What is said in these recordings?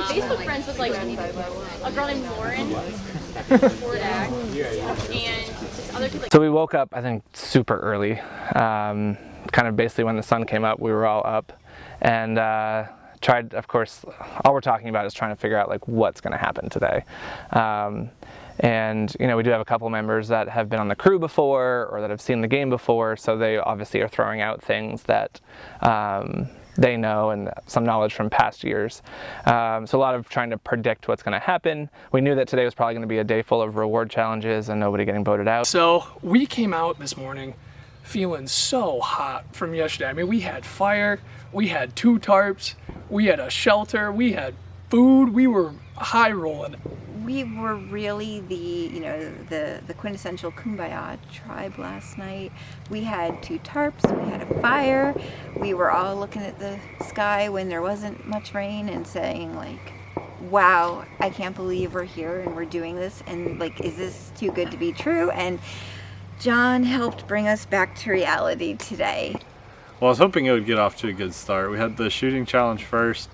Facebook friends with like a girl named Lauren, and other people. So we woke up, I think, super early. Kind of basically when the sun came up, we were all up, and tried. Of course, all we're talking about is trying to figure out like what's going to happen today. And we do have a couple members that have been on the crew before or that have seen the game before, so they obviously are throwing out things that they know and some knowledge from past years. So a lot of trying to predict what's going to happen. We knew that today was probably going to be a day full of reward challenges and nobody getting voted out. So we came out this morning feeling so hot from yesterday. I mean, we had fire, we had 2 tarps, we had a shelter, we had food, we were high rolling. We were really the quintessential kumbaya tribe last night. We had 2 tarps, we had a fire, we were all looking at the sky when there wasn't much rain and saying like, wow, I can't believe we're here and we're doing this, and like, is this too good to be true? And John helped bring us back to reality today. Well, I was hoping it would get off to a good start. We had the shooting challenge first,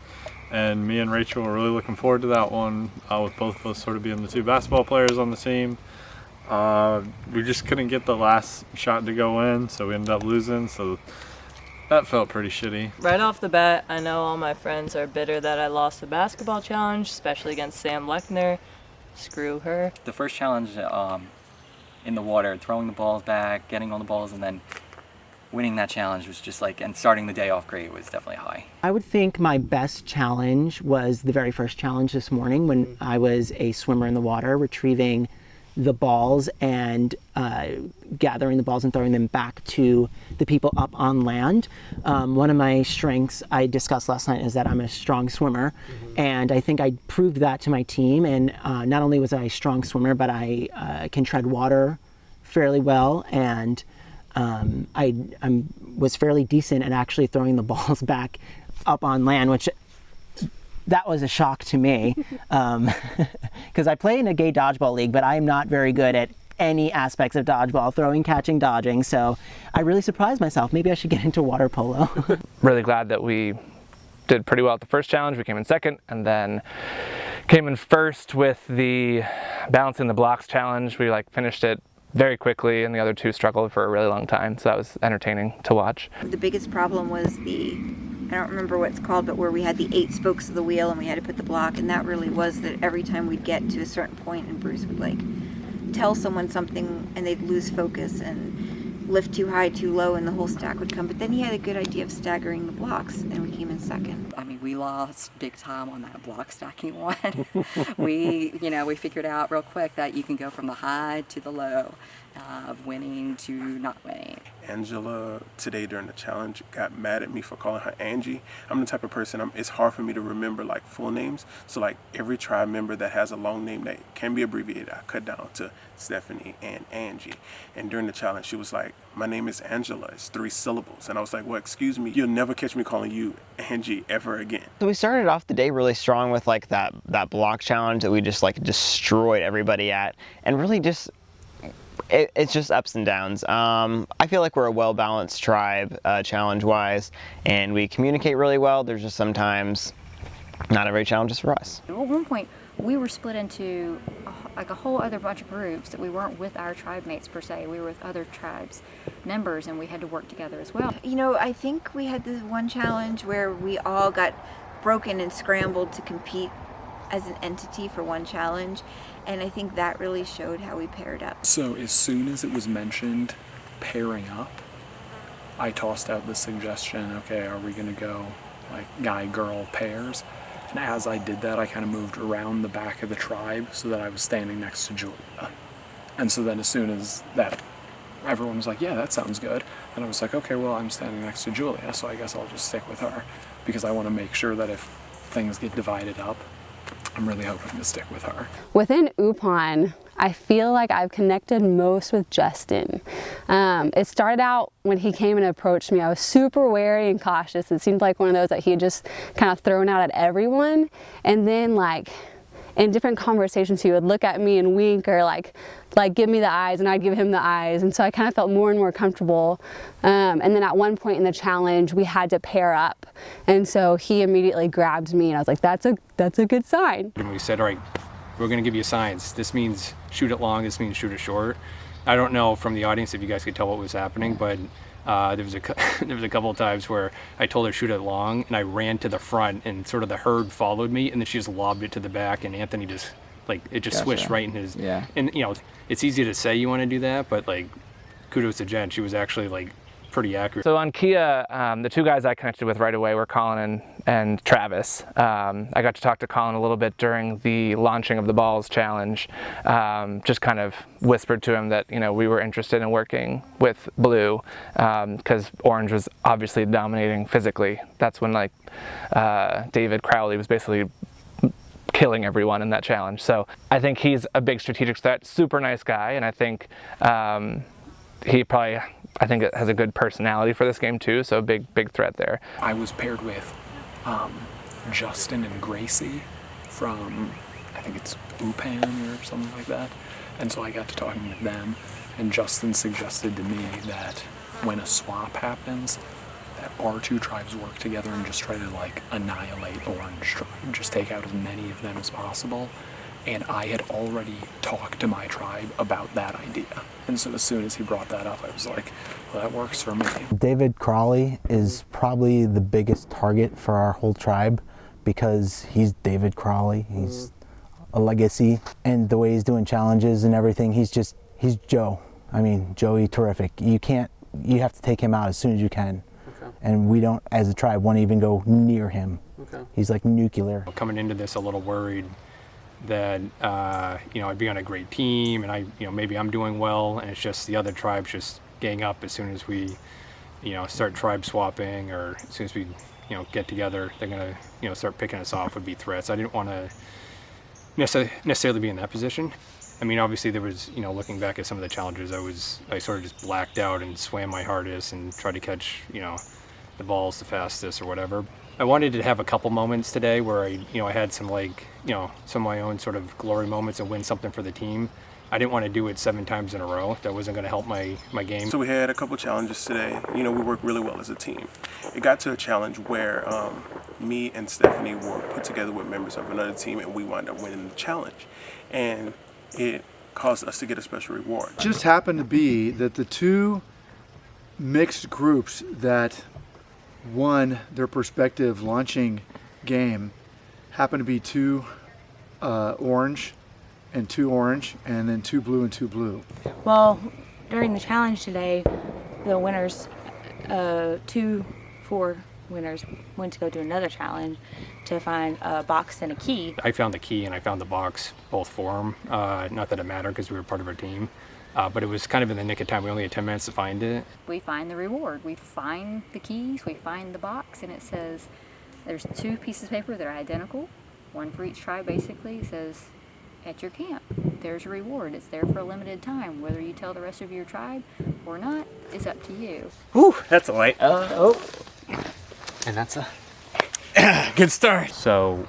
and me and Rachel were really looking forward to that one, with both of us sort of being the 2 basketball players on the team. We just couldn't get the last shot to go in, so we ended up losing, so that felt pretty shitty. Right off the bat, I know all my friends are bitter that I lost the basketball challenge, especially against Sam Lechner. Screw her. The first challenge in the water, throwing the balls back, getting all the balls, and then winning that challenge was just like, and starting the day off great was definitely high. I would think my best challenge was the very first challenge this morning when I was a swimmer in the water, retrieving the balls and gathering the balls and throwing them back to the people up on land. One of my strengths I discussed last night is that I'm a strong swimmer, and I think I proved that to my team. And not only was I a strong swimmer, but I can tread water fairly well, and I was fairly decent at actually throwing the balls back up on land, which that was a shock to me, because I play in a gay dodgeball league, but I'm not very good at any aspects of dodgeball, throwing, catching, dodging, so I really surprised myself. Maybe I should get into water polo. Really glad that we did pretty well at the first challenge. We came in second and then came in first with the balancing the blocks challenge. We finished it very quickly, and the other 2 struggled for a really long time, so that was entertaining to watch. The biggest problem was I don't remember what it's called, but where we had the 8 spokes of the wheel and we had to put the block, and that really was that every time we'd get to a certain point and Bruce would tell someone something and they'd lose focus and lift too high, too low, and the whole stack would come. But then he had a good idea of staggering the blocks, and we came in second. I mean, we lost big time on that block stacking one. we figured out real quick that you can go from the high to the low, of winning to not winning. Angela today during the challenge got mad at me for calling her Angie. I'm the type of person, it's hard for me to remember full names. So every tribe member that has a long name that can be abbreviated, I cut down to Stephanie and Angie. And during the challenge, she was like, my name is Angela, it's 3 syllables. And I was like, well, excuse me, you'll never catch me calling you Angie ever again. So we started off the day really strong with that block challenge that we just destroyed everybody at, and really just it's just ups and downs. I feel like we're a well-balanced tribe challenge-wise, and we communicate really well. There's just sometimes not every challenge is for us. At one point, we were split into a whole other bunch of groups that we weren't with our tribe mates per se. We were with other tribes members, and we had to work together as well. I think we had this one challenge where we all got broken and scrambled to compete as an entity for one challenge, and I think that really showed how we paired up. So as soon as it was mentioned pairing up, I tossed out the suggestion, okay, are we gonna go guy-girl pairs? And as I did that, I kind of moved around the back of the tribe so that I was standing next to Julia. And so then as soon as that, everyone was like, yeah, that sounds good. And I was like, okay, well, I'm standing next to Julia, so I guess I'll just stick with her, because I want to make sure that if things get divided up, I'm really hoping to stick with her. Within UPON, I feel like I've connected most with Justin. It started out when he came and approached me. I was super wary and cautious. It seemed like one of those that he had just kind of thrown out at everyone. And then in different conversations he would look at me and wink or like give me the eyes, and I'd give him the eyes, and so I kind of felt more and more comfortable. And then at one point in the challenge we had to pair up, and so he immediately grabbed me and I was like, that's a good sign. And we said, all right, we're going to give you signs. This means shoot it long, this means shoot it short. I don't know from the audience if you guys could tell what was happening, but there was a couple of times where I told her shoot it long, and I ran to the front, and sort of the herd followed me, and then she just lobbed it to the back, and Anthony just swished right in his. Yeah. And it's easy to say you want to do that, but like, kudos to Jen. She was actually like pretty accurate. So on Kia, the two guys I connected with right away were Colin and Travis. I got to talk to Colin a little bit during the launching of the balls challenge. Just kind of whispered to him that we were interested in working with blue, because orange was obviously dominating physically. That's when David Crowley was basically killing everyone in that challenge. So I think he's a big strategic threat, super nice guy, and I think it has a good personality for this game too, so big threat there. I was paired with Justin and Gracie from, I think it's Upan or something like that, and so I got to talking with them, and Justin suggested to me that when a swap happens, that our two tribes work together and just try to annihilate Orange Tribe, just take out as many of them as possible. And I had already talked to my tribe about that idea. And so as soon as he brought that up, I was like, well, that works for me. David Crawley is probably the biggest target for our whole tribe because he's David Crawley. He's a legacy. And the way he's doing challenges and everything, he's Joe. I mean, Joey, terrific. You have to take him out as soon as you can. Okay. And we don't, as a tribe, want to even go near him. Okay. He's like nuclear. Coming into this a little worried that I'd be on a great team, and maybe I'm doing well, and it's just the other tribes just gang up as soon as we start tribe swapping, or as soon as we get together, they're gonna start picking us off, would be threats. I didn't want to necessarily be in that position. I mean, obviously there was, looking back at some of the challenges, I sort of just blacked out and swam my hardest and tried to catch the balls the fastest or whatever. I wanted to have a couple moments today where I had some some of my own sort of glory moments and win something for the team. I didn't want to do it 7 times in a row. That wasn't going to help my game. So we had a couple challenges today. We worked really well as a team. It got to a challenge where me and Stephanie were put together with members of another team, and we wound up winning the challenge. And it caused us to get a special reward. It just happened to be that the two mixed groups that won their prospective launching game happened to be 2 orange and 2 orange, and then 2 blue and 2 blue. Well, during the challenge today, the winners, 4 winners went to go do another challenge to find a box and a key. I found the key and I found the box both for them. Not that it mattered because we were part of our team. But it was kind of in the nick of time. We only had 10 minutes to find it. We find the reward. We find the keys, we find the box, and it says there's 2 pieces of paper that are identical, one for each tribe basically. It says, at your camp, there's a reward. It's there for a limited time. Whether you tell the rest of your tribe or not is up to you. Whew, that's a light. And that's a good start. So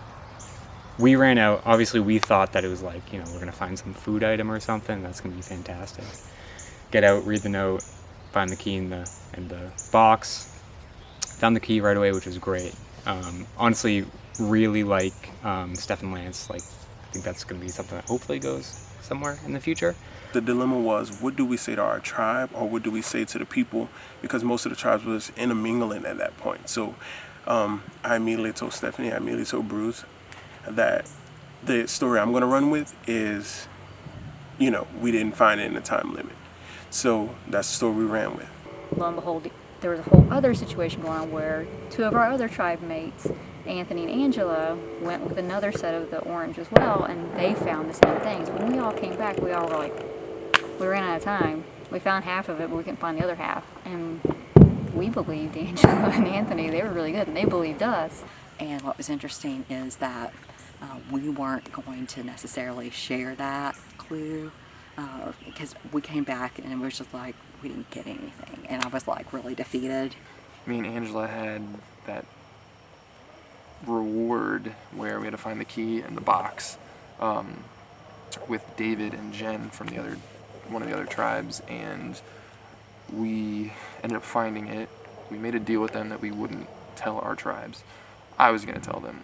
we ran out. Obviously, we thought that it was like, we're going to find some food item or something. That's going to be fantastic. Get out, read the note, find the key in the box. Found the key right away, which was great. Honestly, really like Steph and Lance. I think that's going to be something that hopefully goes somewhere in the future. The dilemma was, what do we say to our tribe, or what do we say to the people? Because most of the tribes was intermingling at that point. So I immediately told Stephanie, I immediately told Bruce that the story I'm going to run with is, we didn't find it in the time limit. So that's the story we ran with. Lo and behold, there was a whole other situation going on where 2 of our other tribe mates, Anthony and Angela, went with another set of the orange as well, and they found the same things. When we all came back, we all were like, we ran out of time. We found half of it, but we couldn't find the other half. And we believed Angela and Anthony. They were really good, and they believed us. And what was interesting is that we weren't going to necessarily share that clue because we came back and it was just like, we didn't get anything. And I was like really defeated. Me and Angela had that reward where we had to find the key and the box. with David and Jen from one of the other tribes, and we ended up finding it. We made a deal with them that we wouldn't tell our tribes. I was going to tell them.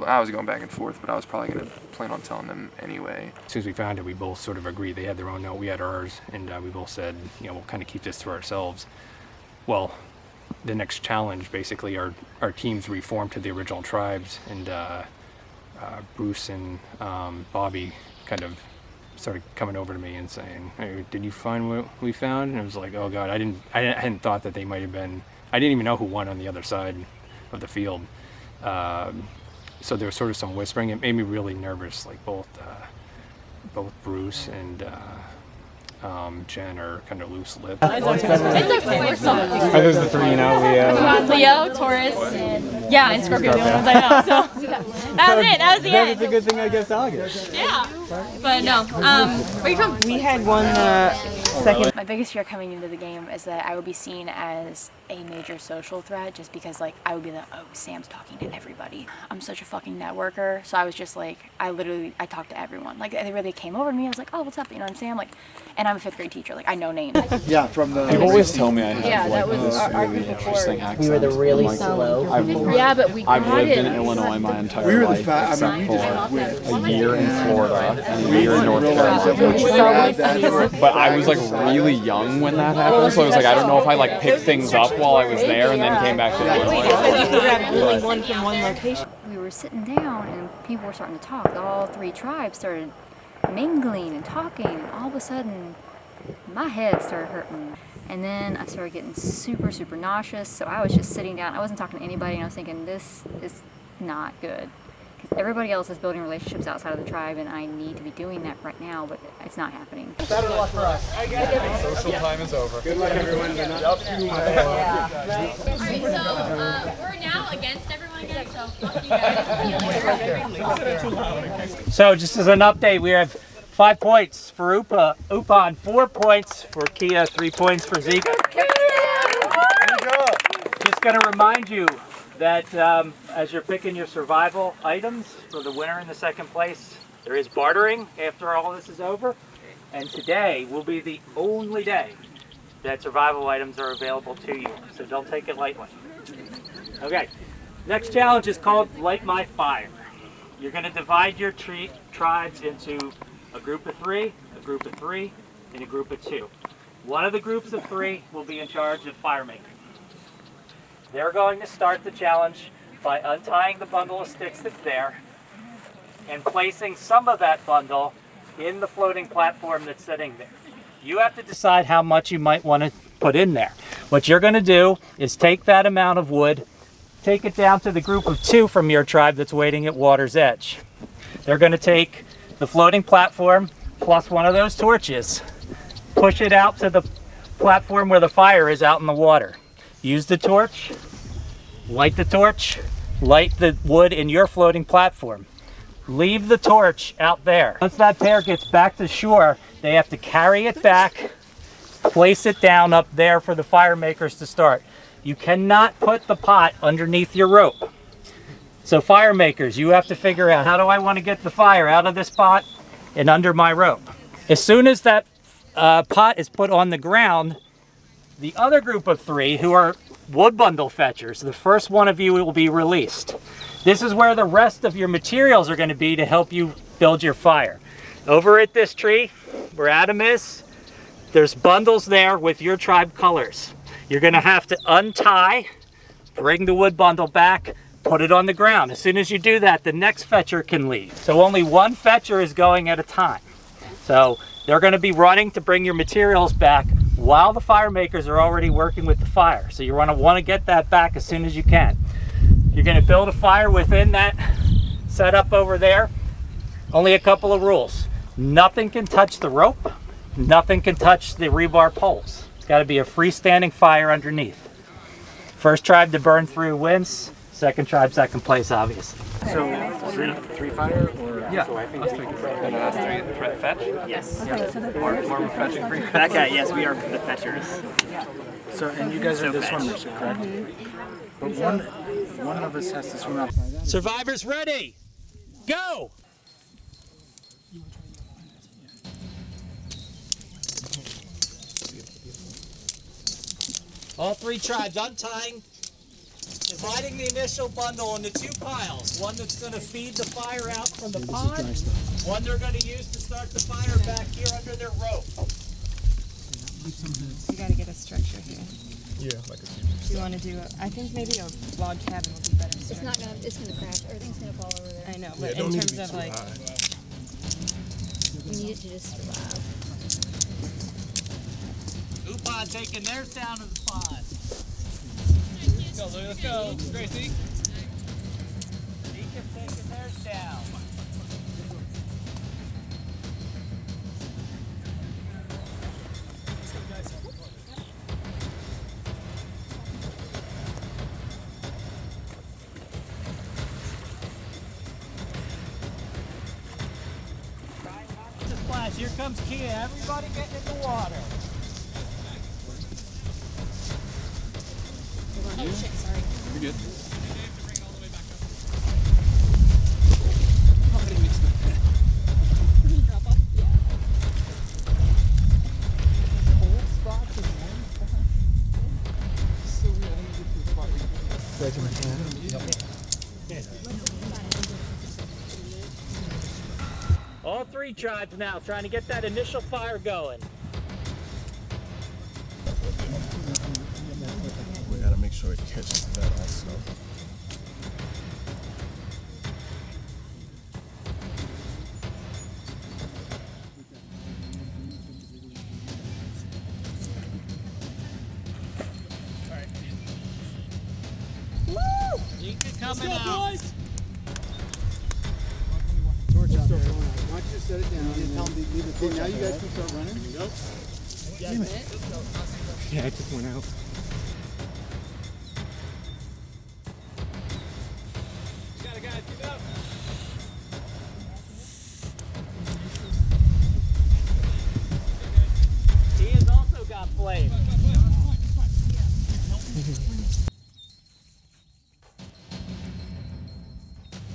I was going back and forth, but I was probably going to plan on telling them anyway. As soon as we found it, we both sort of agreed. They had their own note, we had ours, and we both said, we'll kind of keep this to ourselves. Well, the next challenge, basically, our teams reformed to the original tribes, and Bruce and Bobby kind of started coming over to me and saying, "Hey, did you find what we found?" And I was like, "Oh God, I hadn't thought that they might have been. I didn't even know who won on the other side of the field." So there was sort of some whispering. It made me really nervous. Like both Bruce and Jen are kind of loose-lipped. It's okay. We're still Are those the three you know? Leo, Taurus, yeah, and Scorpio. The only ones I know. So that was it. That was the end. It's a good thing I guessed August. Yeah. But no. Where you from? We had one second. My biggest fear coming into the game is that I would be seen as a major social threat, just because like I would be like, oh, Sam's talking to everybody. I'm such a fucking networker, so I was just like, I talked to everyone. Like they really came over to me. I was like, oh, what's up? You know, I'm Sam. Like, and I'm a 5th grade teacher. Like I know names. Yeah, from the. People always tell me I have that was this our really interesting accent. We were the really I'm like, slow. Yeah, but we I've got lived it. in Illinois my entire We were the life, except for went. a year in Florida and a year in North Carolina. But I was like really young when that happened, so I was like, I don't know if I like picked things up while I was there and then came back to Illinois. We were sitting down and people were starting to talk. All 3 tribes started mingling and talking, and all of a sudden my head started hurting. And then I started getting super, super nauseous, so I was just sitting down. I wasn't talking to anybody, and I was thinking, this is not good. Because everybody else is building relationships outside of the tribe, and I need to be doing that right now, but it's not happening. Better luck for us. Social time is over. Good luck, everyone. We're now against everyone again, so fuck you guys. So just as an update, we have 5 points for Upon, 4 points for Kia, 3 points for Zika. Just going to remind you that as you're picking your survival items for the winner in the 2nd place, there is bartering after all this is over. And today will be the only day that survival items are available to you. So don't take it lightly. Okay, next challenge is called Light My Fire. You're going to divide your tribes into a group of 3, a group of 3, and a group of 2. One of the groups of 3 will be in charge of fire making. They're going to start the challenge by untying the bundle of sticks that's there and placing some of that bundle in the floating platform that's sitting there. You have to decide how much you might want to put in there. What you're going to do is take that amount of wood, take it down to the group of 2 from your tribe that's waiting at water's edge. They're going to take the floating platform plus one of those torches, push it out to the platform where the fire is out in the water. Use the torch, light the wood in your floating platform. Leave the torch out there. Once that pair gets back to shore, they have to carry it back, place it down up there for the fire makers to start. You cannot put the pot underneath your rope. So fire makers, you have to figure out, how do I want to get the fire out of this pot and under my rope? As soon as that pot is put on the ground, the other group of 3, who are wood bundle fetchers, the first one of you will be released. This is where the rest of your materials are going to be to help you build your fire. Over at this tree, where Adam is, there's bundles there with your tribe colors. You're going to have to untie, bring the wood bundle back, put it on the ground. As soon as you do that, the next fetcher can leave. So only one fetcher is going at a time. So they're going to be running to bring your materials back while the fire makers are already working with the fire. So you're going to want to get that back as soon as you can. You're going to build a fire within that setup over there. Only a couple of rules. Nothing can touch the rope. Nothing can touch the rebar poles. It's got to be a freestanding fire underneath. First tribe to burn through wins. Second tribe, 2nd place, obviously. So, 3 fire, or? Yeah. So I think and us 3 fetch? Yes. More fetching 3. That guy, yes, we are the fetchers. So, and you guys are the swimmers, correct? But one of us has to swim outside. Survivors ready? Go! All three tribes untying, dividing the initial bundle into two piles. One that's going to feed the fire out from the pond, one they're going to use to start the fire back here under their rope. You gotta get a structure here. Yeah, like a. Do you want to do I think maybe a log cabin would be better. It's not gonna, it's gonna crack. Everything's gonna fall over there. I know, Yeah, but don't in need to terms be of too like, high. We need it to just survive. Upon taking theirs down to the pond. Let's go, Gracie. Deacon's taking theirs down. Splash. Here comes Kia. Everybody getting in the water. Oh shit, sorry. You're good. All three tribes now trying to get that initial fire going. We gotta make sure it catches that also. Deacon coming out. Boys! Torch out there. Why don't you set it down and tell them to leave the torch. Now you guys can start running. Nope. Damn it. Yeah, I took one out. Got it, guys. Keep it up. He has also got flame.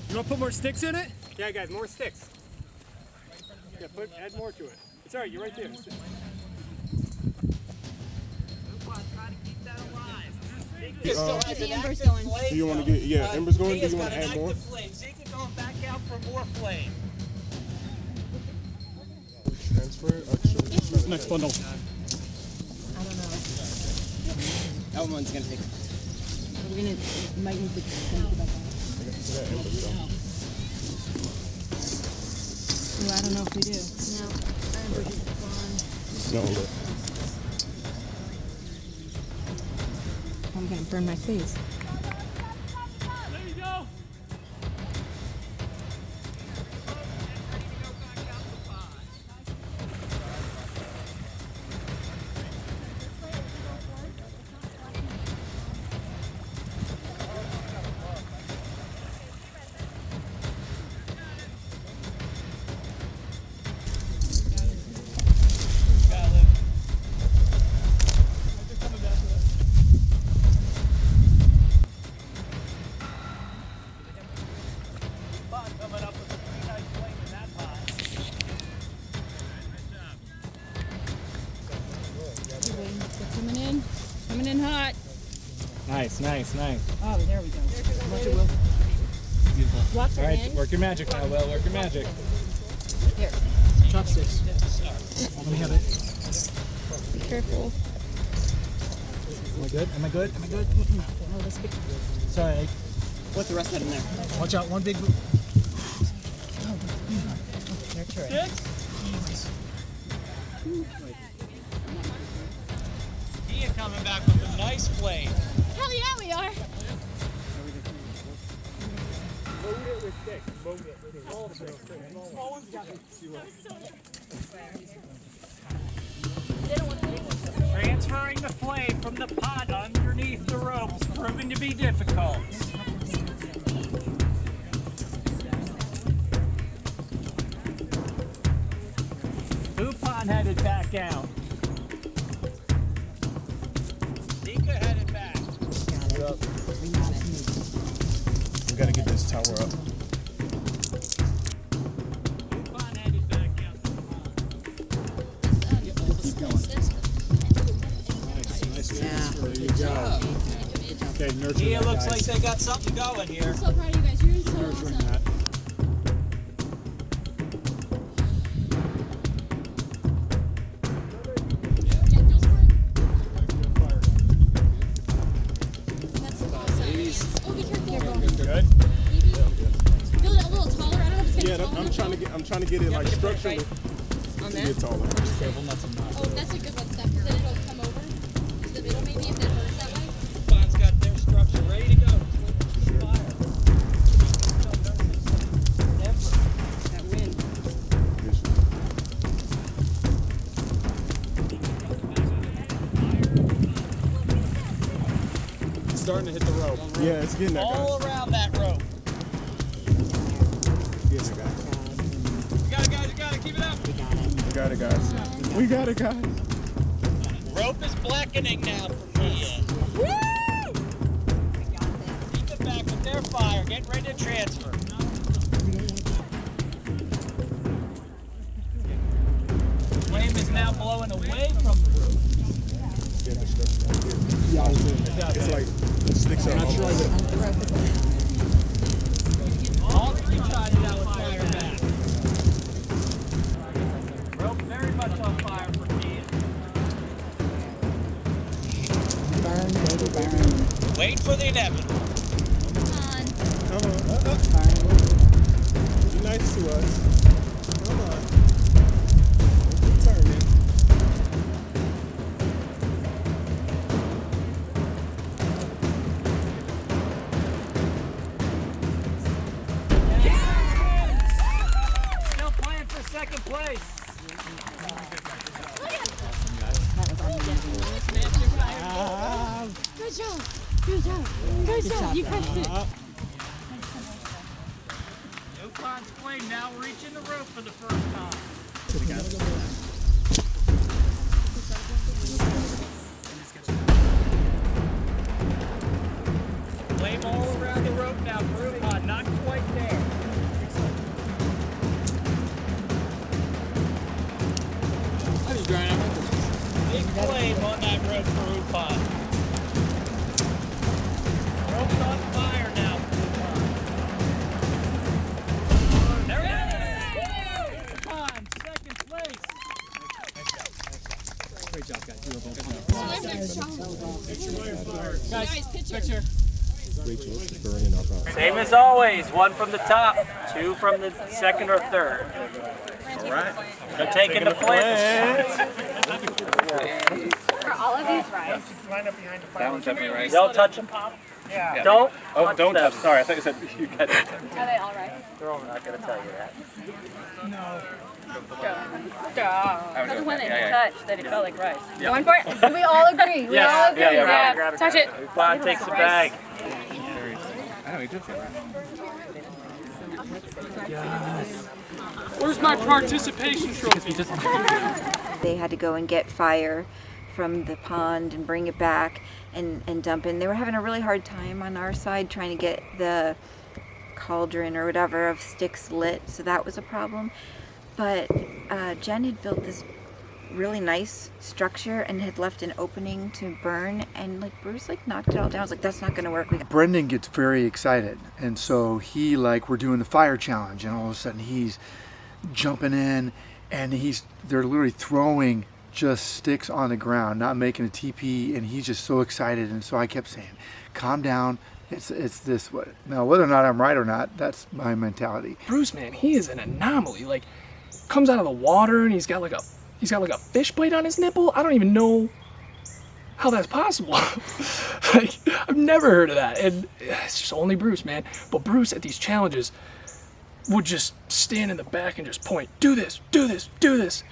You want to put more sticks in it? Yeah, guys, more sticks. Yeah, add more to it. It's all right, you're right there. Get the embers going. Do you want to get, embers going? Do you want to add more? Zeke going back out for more flame. Transfer. Next bundle. I don't know. That one's gonna take. We're gonna, might need to send it back on. Ooh, I don't know if we do. No, our embers are gone. No. I'm gonna burn my face. There you go. Coming up with a pretty nice flame in that pot. Coming in hot. Nice, nice, nice. Oh, there we go. Watch it, Will. Beautiful. Watch All right, it, work your magic now, Will. Work your magic. Here. Chopsticks. Let me have it. Be careful. Am I good? Am I good? Am I good? Oh, let's get. Sorry. Put the rest of that in there. Watch out. One big. Nurture it. Kia coming back with a nice flame. Hell yeah, we are. Load it with sticks. Load it with all sticks. Small ones got it. Transferring the flame from the pot underneath the ropes proving to be difficult. Upon headed back out. Nika headed back. We gotta get this tower up. Upon headed back out. Nice. Yeah. There you go. Okay, nurture It that, looks guys. like they got something going here. I'm so proud of you guys. You're doing so Nurturing awesome. that. That's awesome. Oh, be careful. Good. Build it a little taller. I don't know if it's Yeah, getting taller. I'm trying to get it like structurally On to that? get taller. Careful not to knock. Oh, that's a good one, Steph, because then it'll come over to the middle maybe if it hurts that way. Bond's got their structure ready to go. Fire. That wind. It's starting to hit the rope. Yeah, it's getting there, guys. All around that rope. Yes, guys. You got it, guys. You got it. Keep it up. We got it, guys. We got it, guys. Rope is blackening now for me. Woo! Keep it back with their fire. Get ready to transfer. Flame is now blowing away from the rope. Yeah, it's like it sticks out. All three sides now with fire back. Rope very much on fire for me. Burn, baby, burn. Wait for the inevitable. Come on. Be nice to us. Come on. Keep turning. Still playing for second place. Good job. Good job. Good job. You crushed it. Yukon's flame now reaching the rope for the first time. Flame all around the rope now, Groupon, not quite there. Big flame on that rope, Groupon. Rope's on fire now, Groupon. There it is! Groupon, second place. Great job, guys. You were both Guys, picture. Same as always, one from the top, two from the second or third. All right. They're taking the flint. Are all of these rice? That one's definitely rice. Don't touch them. Yeah. Don't. Oh, don't them. touch. Sorry, I thought you said you got it. Are they all rice? I'm not gonna tell you that. That's when they touched that it felt like rice. Yeah. Going for it? We all agree. We all agree. Yeah. Touch it. Bond takes the bag. I know, he did say that. Where's my participation trophy? They had to go and get fire from the pond and bring it back and dump in. They were having a really hard time on our side trying to get the cauldron or whatever of sticks lit, so that was a problem. But Jen had built this really nice structure and had left an opening to burn, and like Bruce like knocked it all down. I was like, that's not gonna work. Brendan gets very excited, and so he we're doing the fire challenge, and all of a sudden he's jumping in, and they're literally throwing just sticks on the ground, not making a TP, and he's just so excited. And so I kept saying, calm down, it's this way. Now whether or not I'm right or not, that's my mentality. Bruce, man, he is an anomaly. Like, comes out of the water and he's got like a fish blade on his nipple. I don't even know how that's possible. Like, I've never heard of that, and it's just only Bruce, man. But Bruce at these challenges would just stand in the back and just point, do this, do this, do this.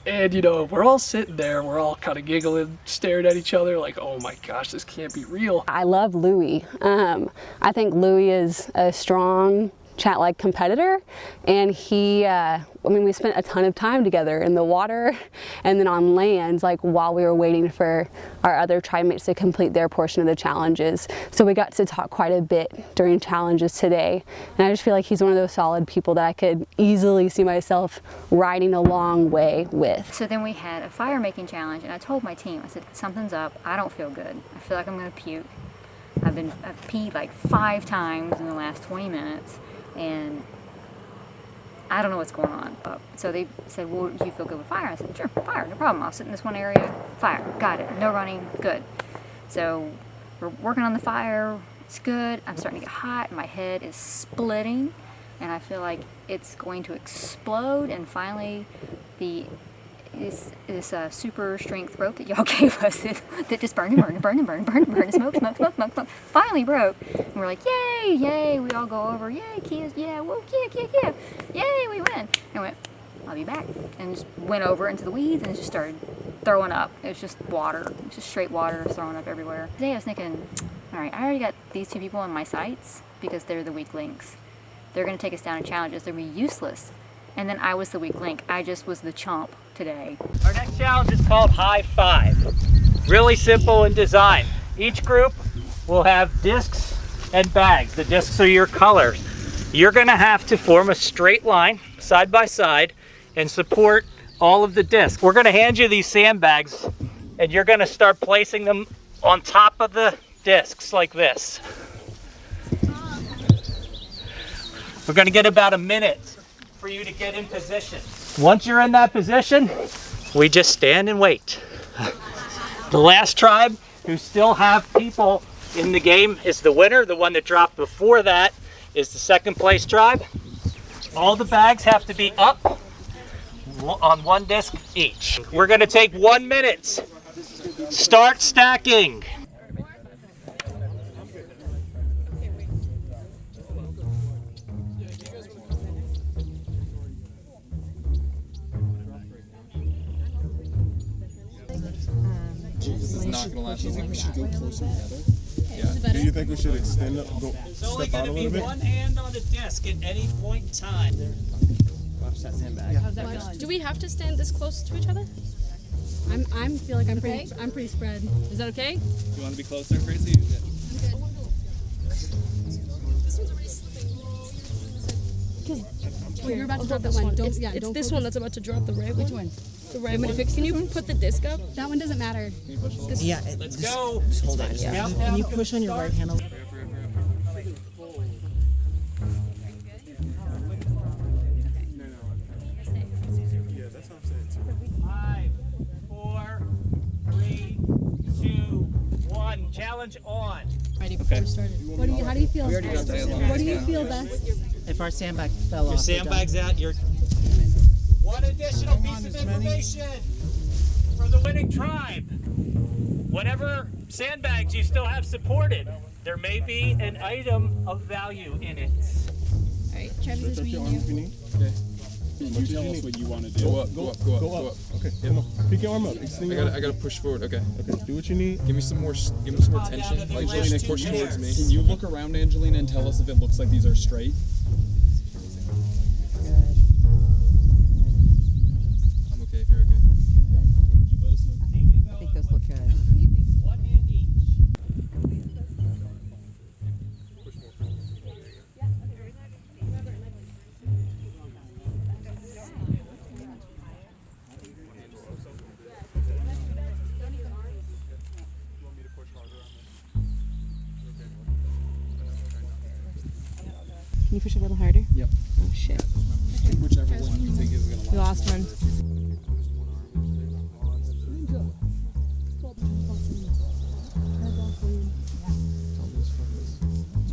And you know, we're all sitting there, we're all kind of giggling, staring at each other like, oh my gosh, this can't be real. I love Louie. I think Louie is a strong chat-like competitor, and he, I mean, we spent a ton of time together in the water and then on land, like while we were waiting for our other tribe mates to complete their portion of the challenges. So we got to talk quite a bit during challenges today, and I just feel like he's one of those solid people that I could easily see myself riding a long way with. So then we had a fire making challenge, and I told my team, I said, something's up, I don't feel good. I feel like I'm gonna puke. I've peed like 5 times in the last 20 minutes, and I don't know what's going on. So they said, well, do you feel good with fire? I said, sure, fire, no problem. I'll sit in this one area, fire, got it, no running, good. So we're working on the fire, it's good. I'm starting to get hot, my head is splitting, and I feel like it's going to explode, and finally this super strength rope that y'all gave us that just burned, smoke, finally broke. And we're like, yay, yay, we all go over, yay, kids, yeah, whoa, yeah, yay, we win. And I went, I'll be back. And just went over into the weeds and just started throwing up. It was just water, just straight water throwing up everywhere. Today I was thinking, all right, I already got these 2 people in my sights because they're the weak links. They're gonna take us down in challenges, they're gonna be useless. And then I was the weak link. I just was the chump today. Our next challenge is called High Five. Really simple in design. Each group will have discs and bags. The discs are your colors. You're gonna have to form a straight line side by side and support all of the discs. We're gonna hand you these sandbags and you're gonna start placing them on top of the discs like this. We're gonna get about a minute for you to get in position. Once you're in that position, we just stand and wait. The last tribe who still have people in the game is the winner. The one that dropped before that is the second place tribe. All the bags have to be up on 1 disc each. We're gonna take 1 minute. Start stacking. Not gonna last. Do you think we should go closer together? Yeah. Do you think we should extend up, There's only going to be 1 hand on the disc at any point in time. Watch that sandbag. How's that feeling? Do we have to stand this close to each other? I feel like I'm pretty spread. Is that okay? You want to be closer, Crazy? I'm good. This one's already slipping. Because you're about to drop that one. It's this one that's about to drop, the right one. Which one? The right one. Can you put the disc up? That one doesn't matter. Yeah. Let's go. Just hold on. Yeah. Can you push on your right hand? Challenge on. Ready before we started. How do you feel? What do you feel best? If our sandbag fell off. Your sandbag's out. Your one additional piece of information for the winning tribe. Whatever sandbags you still have supported, there may be an item of value in it. All right, Travis, is me and you. Okay. You tell us what you want to do. Go up, go up, go up, go up. Okay, pick your arm up. I gotta push forward. Okay. Okay. Do what you need. Give me some more tension. Like Angelina, push towards me. Can you look around, Angelina, and tell us if it looks like these are straight? I'm okay if you're okay. You let us know. I think those look good. One hand each. Can you push a little harder? Yep. Oh shit. Whichever one you think is gonna last. We lost one.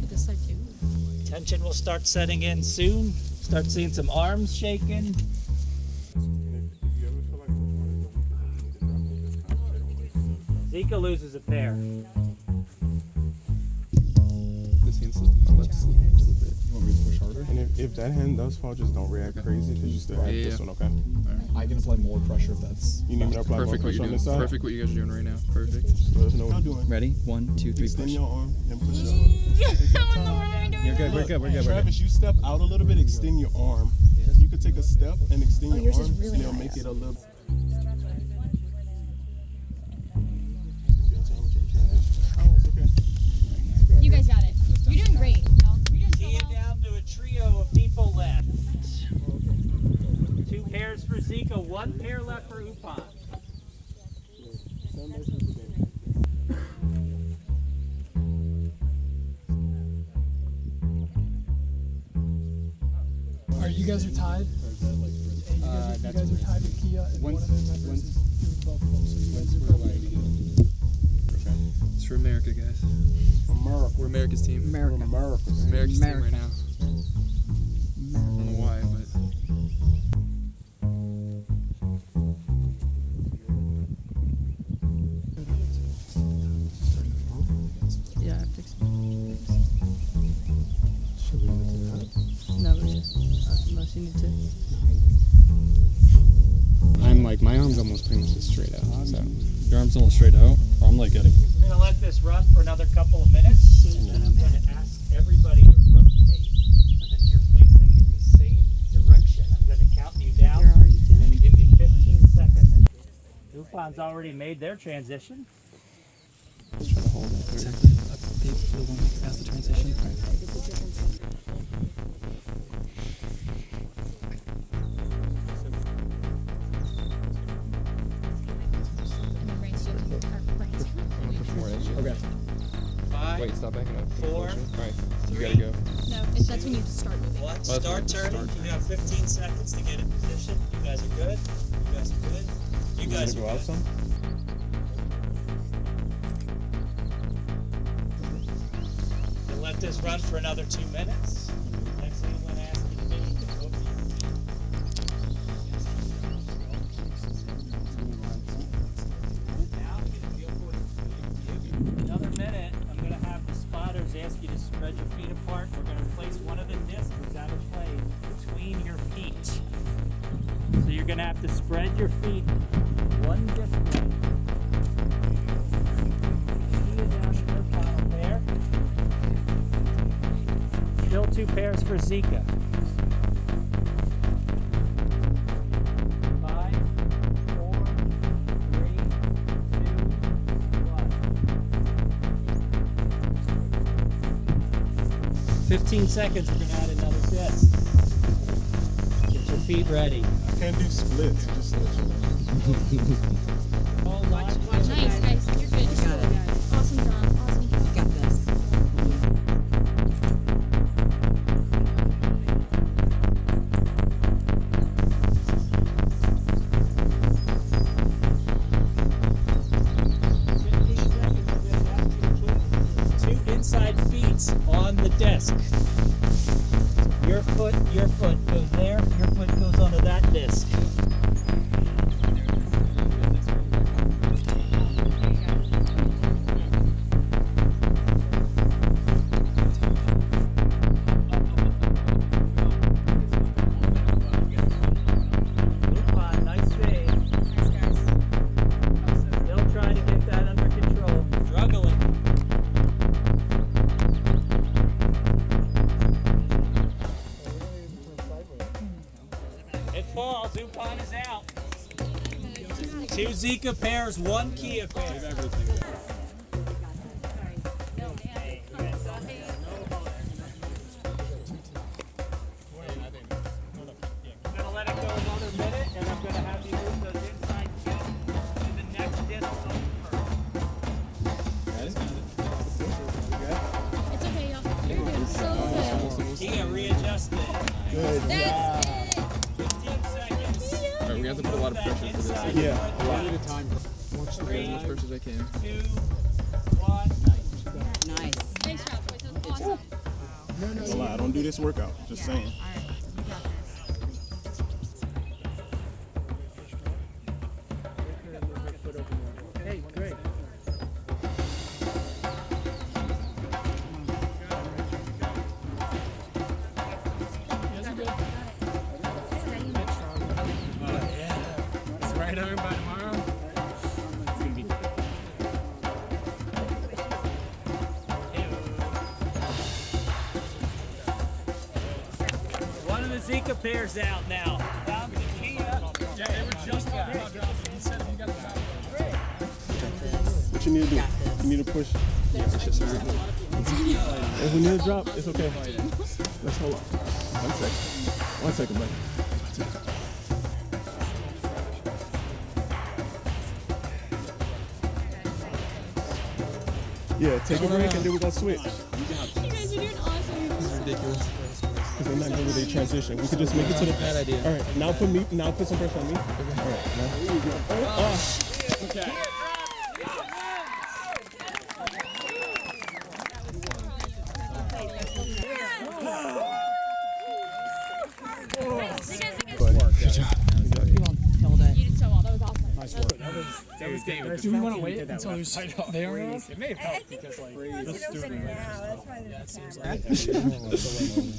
This side too. Tension will start setting in soon. Start seeing some arms shaking. Zika loses a pair. This hand slipped. My left slipped a little bit. You want me to push harder? And if that hand does fall, just don't react crazy because you still have this one, okay? I can apply more pressure if that's. You need me to apply more pressure on this side? Perfect what you guys are doing right now. Perfect. Let us know what you're doing. Ready? 1, 2, 3, Extend push. your arm and push your arm. You're good. We're good. We're good. Travis, you step out a little bit, extend your arm. You could take a step and extend your arm, and it'll make it a little. You guys got it. You're doing great, y'all. You're doing so Key it down to a trio of people left. 2 pairs for Zika, 1 pair left for Upon. You guys are tied? You guys are tied with Kia and one of them versus It's for America, guys. America. We're America's team. America's team right now. I don't know why, but. Yeah, I fixed it. Should we leave it to that? No, unless you need to. I'm like, my arm's almost pretty much straight out. So. Your arm's almost straight out? I'm like getting. We're going to let this run for another couple of minutes, and then I'm going to ask everybody to rotate so that you're facing in the same direction. I'm going to count you down, and then give you 15 seconds. Zupan's already made their transition. Let's try to hold it. Exactly. The one past the transition. Okay. 5, Wait, stop backing up. 4, All right, you 3. gotta go. No, that's when you start moving. What? Oh, Start turning. You have 15 seconds to get in position. You guys are good. You guys are good. You guys are go out good. some? We'll let this run for another 2 minutes. Next thing I'm going to ask you to do is to book another minute. I'm going to have the spotters ask you to spread your feet apart. We're going to place one of the discs that's out of play between your feet. So you're going to have to spread your feet one disc way. Still 2 pairs for Zika. 5, 4, 3, 2, 1. 15 seconds, we're going to add another disc. Get your feet ready. I can't do splits, just let you know. Nice, guys. You're good. You got it. Awesome job. Awesome job. You got this. Inside feet on the desk. Your foot goes there, your foot goes onto that disc. Nice fade. Still trying to get that under control. Struggling. It falls. Zupan is out. 2 Zika pairs, 1 Kia pair. I'm going to let it go another minute, and I'm going to have you move those inside feet to the next disc over. It's okay, y'all. You're good. So good. Kia readjusted. Good. That's it. 15 seconds. All right, we have to put a lot of pressure into this. Yeah. A lot at a time. Watch the as much pressure as I can. 2, 1. Nice. Thanks, Chad. That was awesome. Don't lie, I don't do this workout. Just saying. Hey, great. It's right on by tomorrow. It's gonna be. One of the Zika pairs out now. Down to Kia. Yeah, they were just about to drop it. He said you gotta drop it. What you need to do? You need to push. Yeah, it's just a If we need to drop, it's okay. Let's hold on. 1 second. 1 second, buddy. Yeah, take a break and then we're gonna switch. You guys are doing awesome. This is ridiculous. Because I'm not good with a transition. We could just make it to the bad idea. All right, now put some pressure on me. Okay. All right, now. There you go. Okay. Good job. You did so well. That was awesome. Nice work. That was David. Do we want to wait until there's they are off? It may have helped because like this student seems like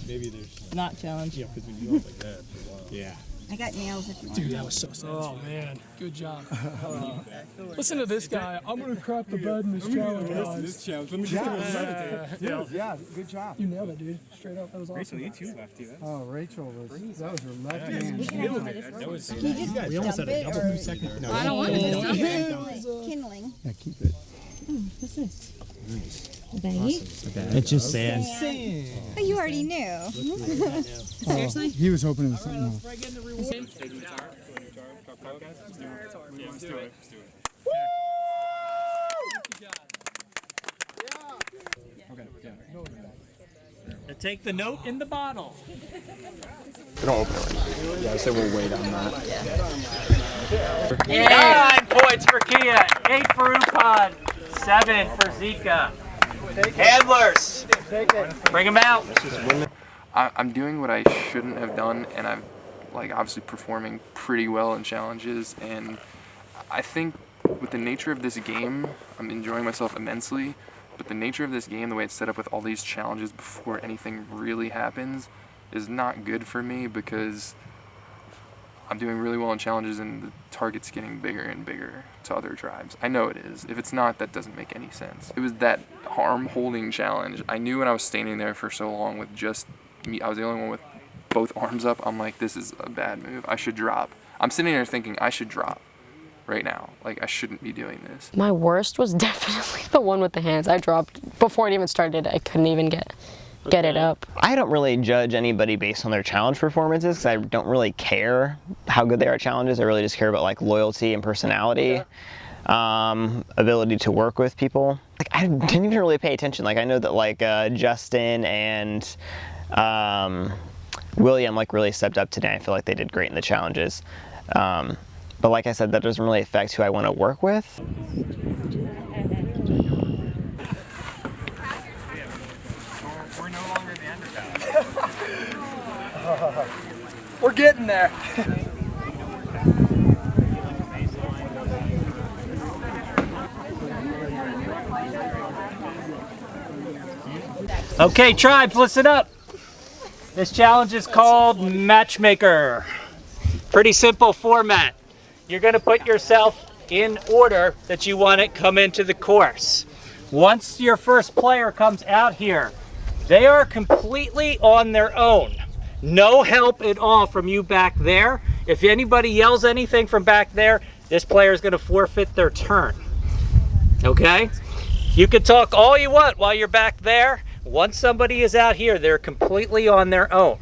maybe there's not challenge. Yeah, because when you go like that for a while. Yeah. I got nails if you want. Dude, that was so satisfying. Oh man, good job. Listen to this guy. I'm gonna crap the bed in this challenge. This challenge. Let me just Yeah, good job. You nailed it, dude. Straight up, that was awesome. Rachel, you too lefty. Oh, Rachel was that was her left Yeah, hand. that was We almost had a double second. No, I don't want it. it. Kindling. Yeah, keep it. What's this? A baggie? It's just sand. Oh, you already knew. Seriously? He was hoping it was something else. Let's do it. To take the note in the bottle. Don't open it. Yeah, I said we'll wait on that. 9 points for Kia, 8 for Upon, 7 for Zika. Handlers, bring them out. I'm doing what I shouldn't have done, and I'm like obviously performing pretty well in challenges, and I think with the nature of this game, I'm enjoying myself immensely, but the nature of this game, the way it's set up with all these challenges before anything really happens, is not good for me because I'm doing really well in challenges and the target's getting bigger and bigger to other tribes. I know it is. If it's not, that doesn't make any sense. It was that arm holding challenge. I knew when I was standing there for so long with just me, I was the only one with both arms up. I'm like, this is a bad move. I should drop. I'm sitting there thinking I should drop right now. Like, I shouldn't be doing this. My worst was definitely the one with the hands. I dropped before it even started. I couldn't even get it up. I don't really judge anybody based on their challenge performances because I don't really care how good they are at challenges. I really just care about like loyalty and personality, ability to work with people. Like I didn't even really pay attention. Like I know that like Justin and William like really stepped up today. I feel like they did great in the challenges. But like I said, that doesn't really affect who I want to work with. We're no longer the underdog. We're getting there. Okay, tribes, listen up. This challenge is called Matchmaker. Pretty simple format. You're going to put yourself in order that you want it come into the course. Once your first player comes out here, they are completely on their own. No help at all from you back there. If anybody yells anything from back there, this player is going to forfeit their turn. Okay? You can talk all you want while you're back there. Once somebody is out here, they're completely on their own.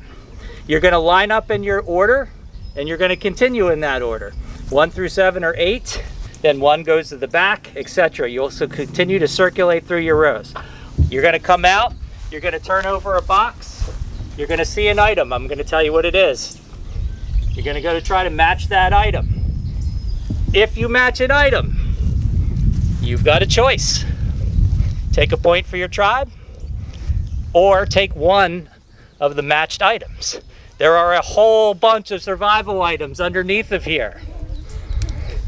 You're going to line up in your order, and you're going to continue in that order. 1 through 7 or 8, then 1 goes to the back, etc. You also continue to circulate through your rows. You're going to come out, you're going to turn over a box, you're going to see an item. I'm going to tell you what it is. You're going to go to try to match that item. If you match an item, you've got a choice. Take a point for your tribe, or take one of the matched items. There are a whole bunch of survival items underneath of here.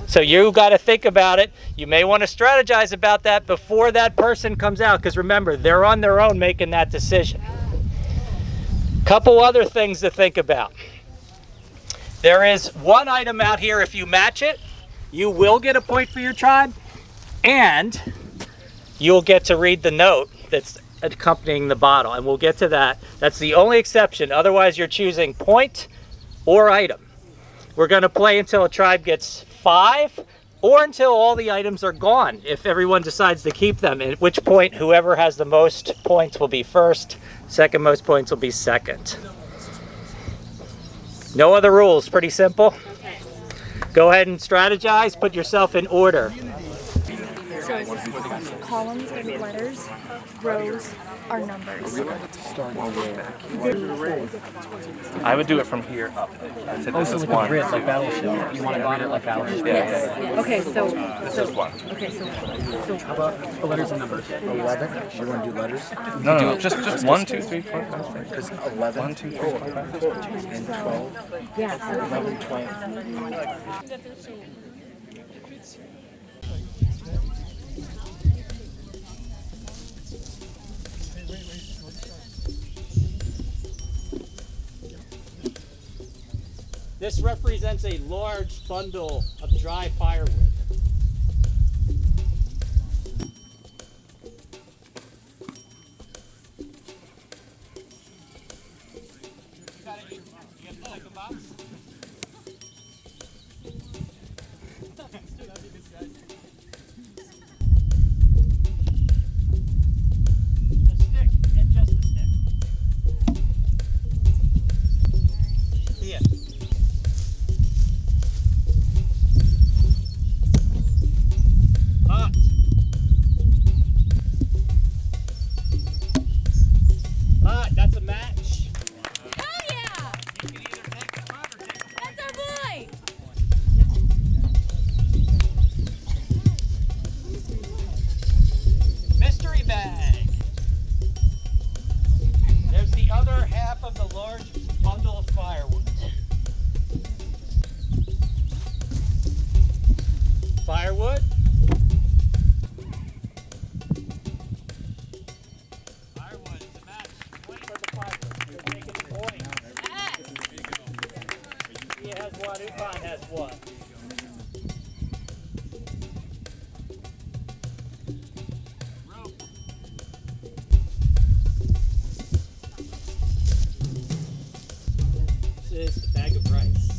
So you got to think about it. You may want to strategize about that before that person comes out, because remember, they're on their own making that decision. Couple other things to think about. There is one item out here, if you match it, you will get a point for your tribe, and you'll get to read the note that's accompanying the bottle, and we'll get to that. That's the only exception. Otherwise, you're choosing point or item. We're going to play until a tribe gets 5 or until all the items are gone, if everyone decides to keep them, at which point whoever has the most points will be first, second most points will be second. No other rules, pretty simple. Go ahead and strategize, put yourself in order. So columns are letters, rows are numbers. I would do it from here up. I'd say this is one. Grid, like Battleship. You want to grid it like Battleship? Yes. Okay, so This is one. Okay, so How about the letters and numbers? 11. You want to do letters? No, just 1, 2, 3, 4, 5, 6. Because 11, 1, 2, 3, 4, 5, 6, and 12. Yeah. 11, 12. This represents a large bundle of dry firewood. That's a match. Hell yeah! That's our boy! Mystery bag. There's the other half of the large bundle of firewood. Firewood. Firewood is a match. Point for the firewood. You're taking the point. He has one. Upon has one. This is the bag of rice.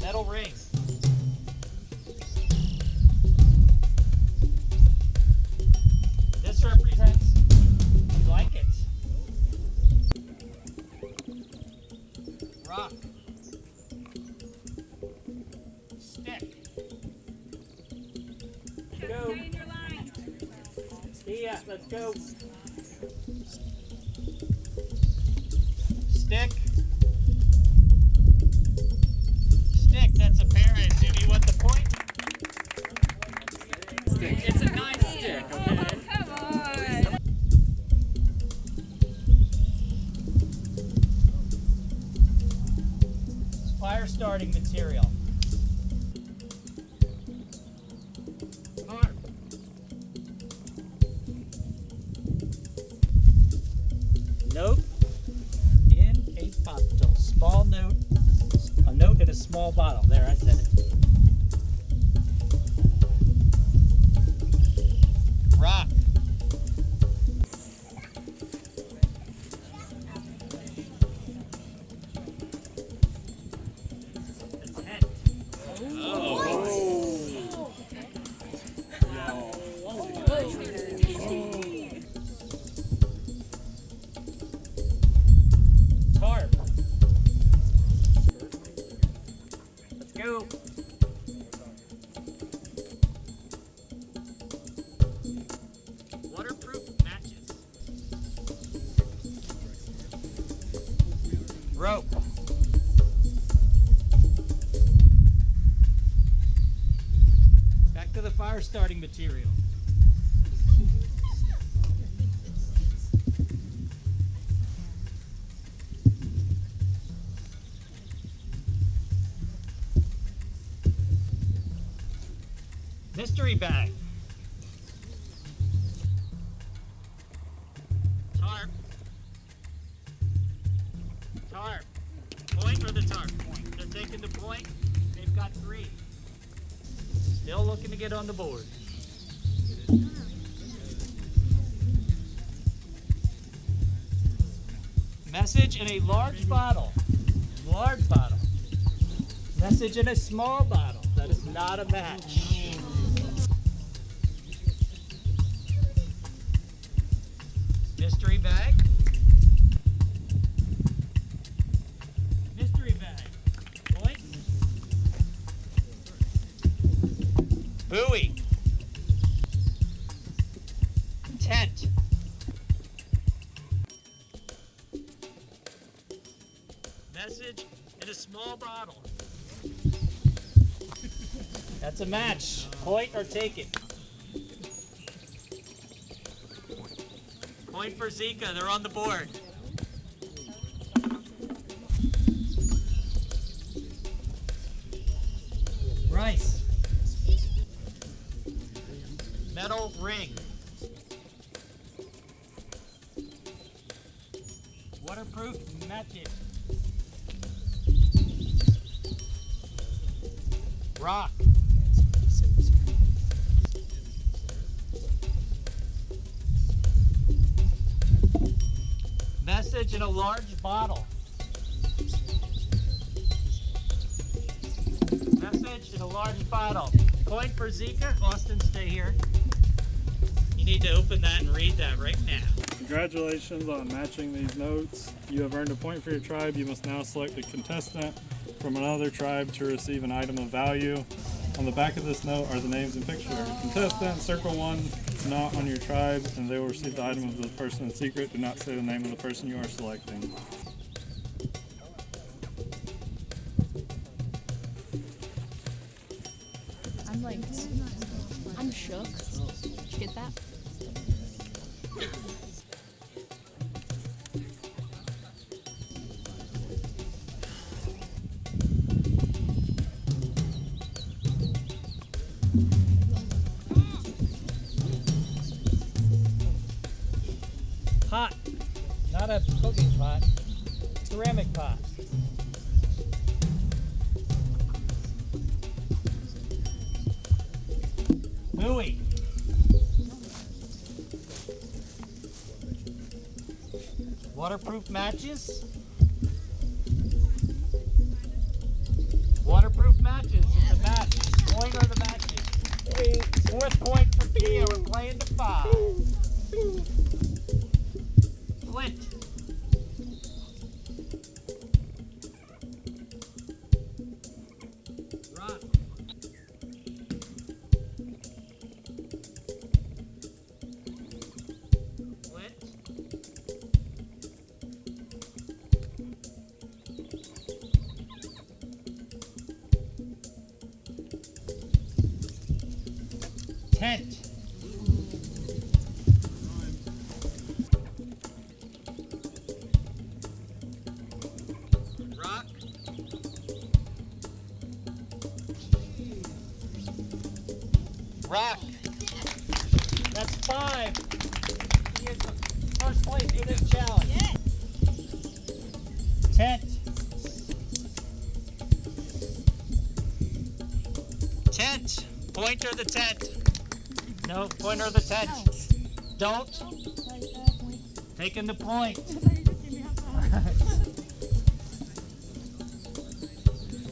Metal ring. This represents a blanket. Rock. Stick. Go. Yeah, let's go. Stick. Stick, that's a pair. I assume you want the point? Stick. It's a nice stick, okay? Come on. It's fire starting material. Harp. Note in a bottle. Small note. A note in a small bottle. There, I said it. Rock. A tent. Tarp. Let's go. Waterproof matches. Rope. Back to the fire starting material. Mystery bag. Tarp. Tarp. Point or the tarp? Point. They're taking the point. They've got 3. Still looking to get on the board. Message in a large bottle. Large bottle. Message in a small bottle. That is not a match. Mystery bag. Mystery bag. Point. tent. Message in a small bottle. That's a match. Point or take it. Point for Zika. They're on the board. Rice. Metal ring. Waterproof matches. Rock. Message in a large bottle. Message in a large bottle. Point for Zika. Austin, stay here. You need to open that and read that right now. Congratulations on matching these notes. You have earned a point for your tribe. You must now select a contestant from another tribe to receive an item of value. On the back of this note are the names and picture. Contestant, circle one not on your tribe, and they will receive the item of the person in secret. Do not say the name of the person you are selecting. I'm shook. Did you get that? Pot. Not a cooking pot. Ceramic pot. Buoy. Waterproof matches. Waterproof matches. It's a match. Point or the matches. Fourth point for Kia. We're playing to 5. Flint. Rock. Flint. Tent. Rock. Rock. That's 5. He is the first place for this challenge. Tent. Tent. Point or the tent. No, point or the tent. Don't. Taking the point.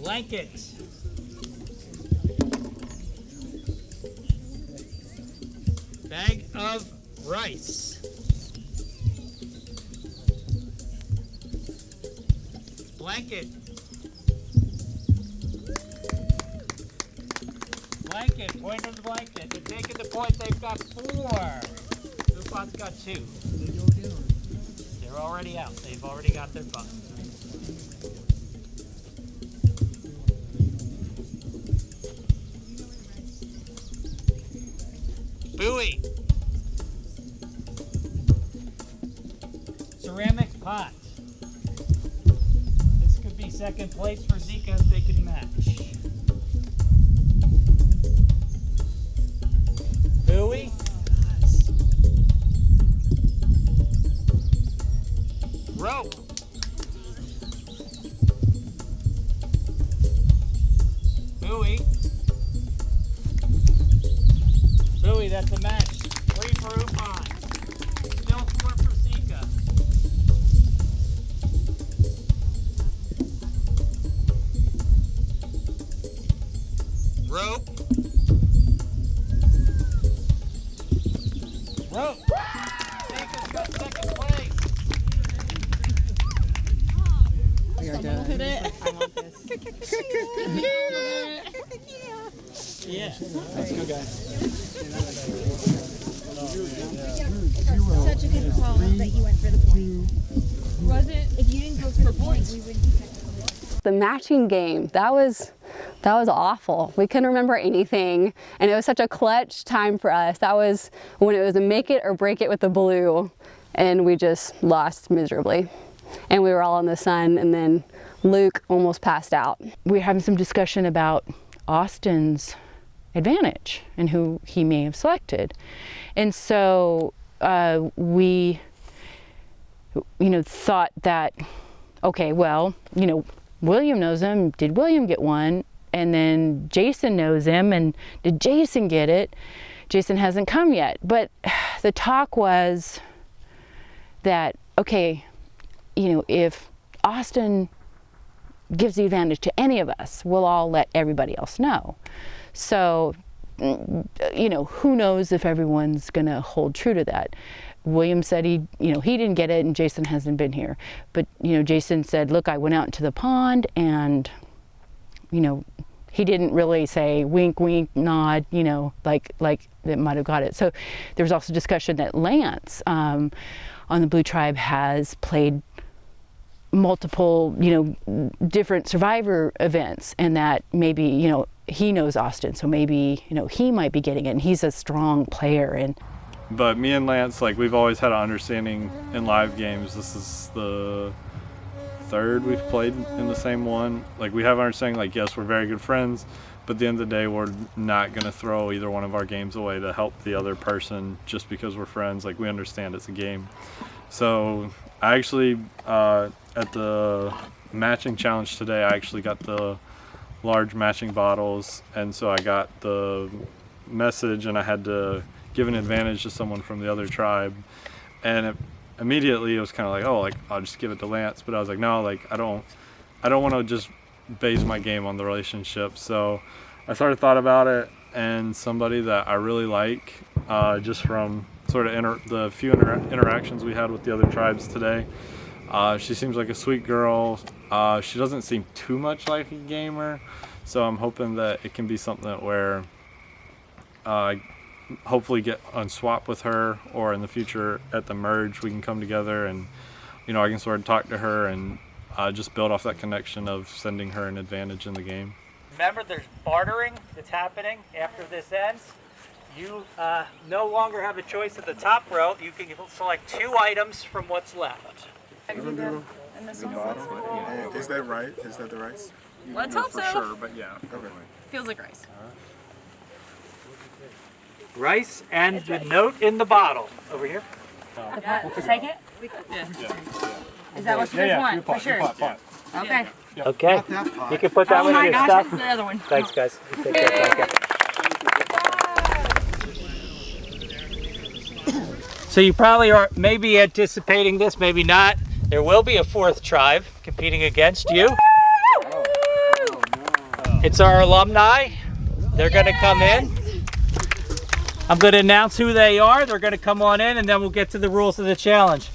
Blanket. Bag of rice. Blanket. Blanket. Point on the blanket. They're taking the point. They've got 4. Upon's got 2. They're already out. They've already got their fun. Buoy. Ceramic pot. This could be second place for Zika if they can match. Buoy. Rope. Buoy. Buoy, that's a match. 3 for Upon. Still 4 for Zika. Rope. Rope. Zika's got second place. Someone hit it. I want this. Yeah. Let's go, guys. didn't call that you went for the point. Was it? If you didn't go for the point, we wouldn't be technically. The matching game, that was awful. We couldn't remember anything, and it was such a clutch time for us. That was when it was a make it or break it with the blue, and we just lost miserably. And we were all in the sun, and then Luke almost passed out. We were having some discussion about Austin's advantage and who he may have selected. And so we, thought that, okay, well, William knows him. Did William get one? And then Jason knows him, and did Jason get it? Jason hasn't come yet. But the talk was that, okay, if Austin gives the advantage to any of us, we'll all let everybody else know. So, who knows if everyone's gonna hold true to that. William said he didn't get it, and Jason hasn't been here. But, Jason said, look, I went out into the pond, and, he didn't really say wink, wink, nod, like that might have got it. So there was also discussion that Lance on the Blue Tribe has played multiple, different Survivor events, and that maybe, he knows Austin, so maybe, he might be getting it, and he's a strong player. But me and Lance, we've always had an understanding in live games. This is the third we've played in the same one. We have an understanding, yes, we're very good friends, but at the end of the day, we're not going to throw either one of our games away to help the other person just because we're friends. We understand it's a game. So I actually, at the matching challenge today, I actually got the large matching bottles, and so I got the message, and I had to give an advantage to someone from the other tribe, and immediately it was kind of I'll just give it to Lance, but I was no, I don't want to just base my game on the relationship. So I sort of thought about it, and somebody that I really like, just from sort of the few interactions we had with the other tribes today, she seems like a sweet girl. She doesn't seem too much like a gamer, so I'm hoping that it can be something where hopefully get on swap with her, or in the future at the merge we can come together, and I can sort of talk to her and just build off that connection of sending her an advantage in the game. Remember, there's bartering that's happening after this ends. You no longer have a choice at the top row. You can select 2 items from what's left. And is that right? Is that the rice? Let's hope so. For sure, but yeah. Okay. Feels like rice. Rice and the note in the bottle over here. Take it? Yeah. Is that what you guys want? For sure. Okay. Okay. You can put that one in your stuff. That's the other one. Thanks, guys. You take care. So you probably are maybe anticipating this, maybe not. There will be a 4th tribe competing against you. It's our alumni. They're going to come in. I'm going to announce who they are. They're going to come on in, and then we'll get to the rules of the challenge.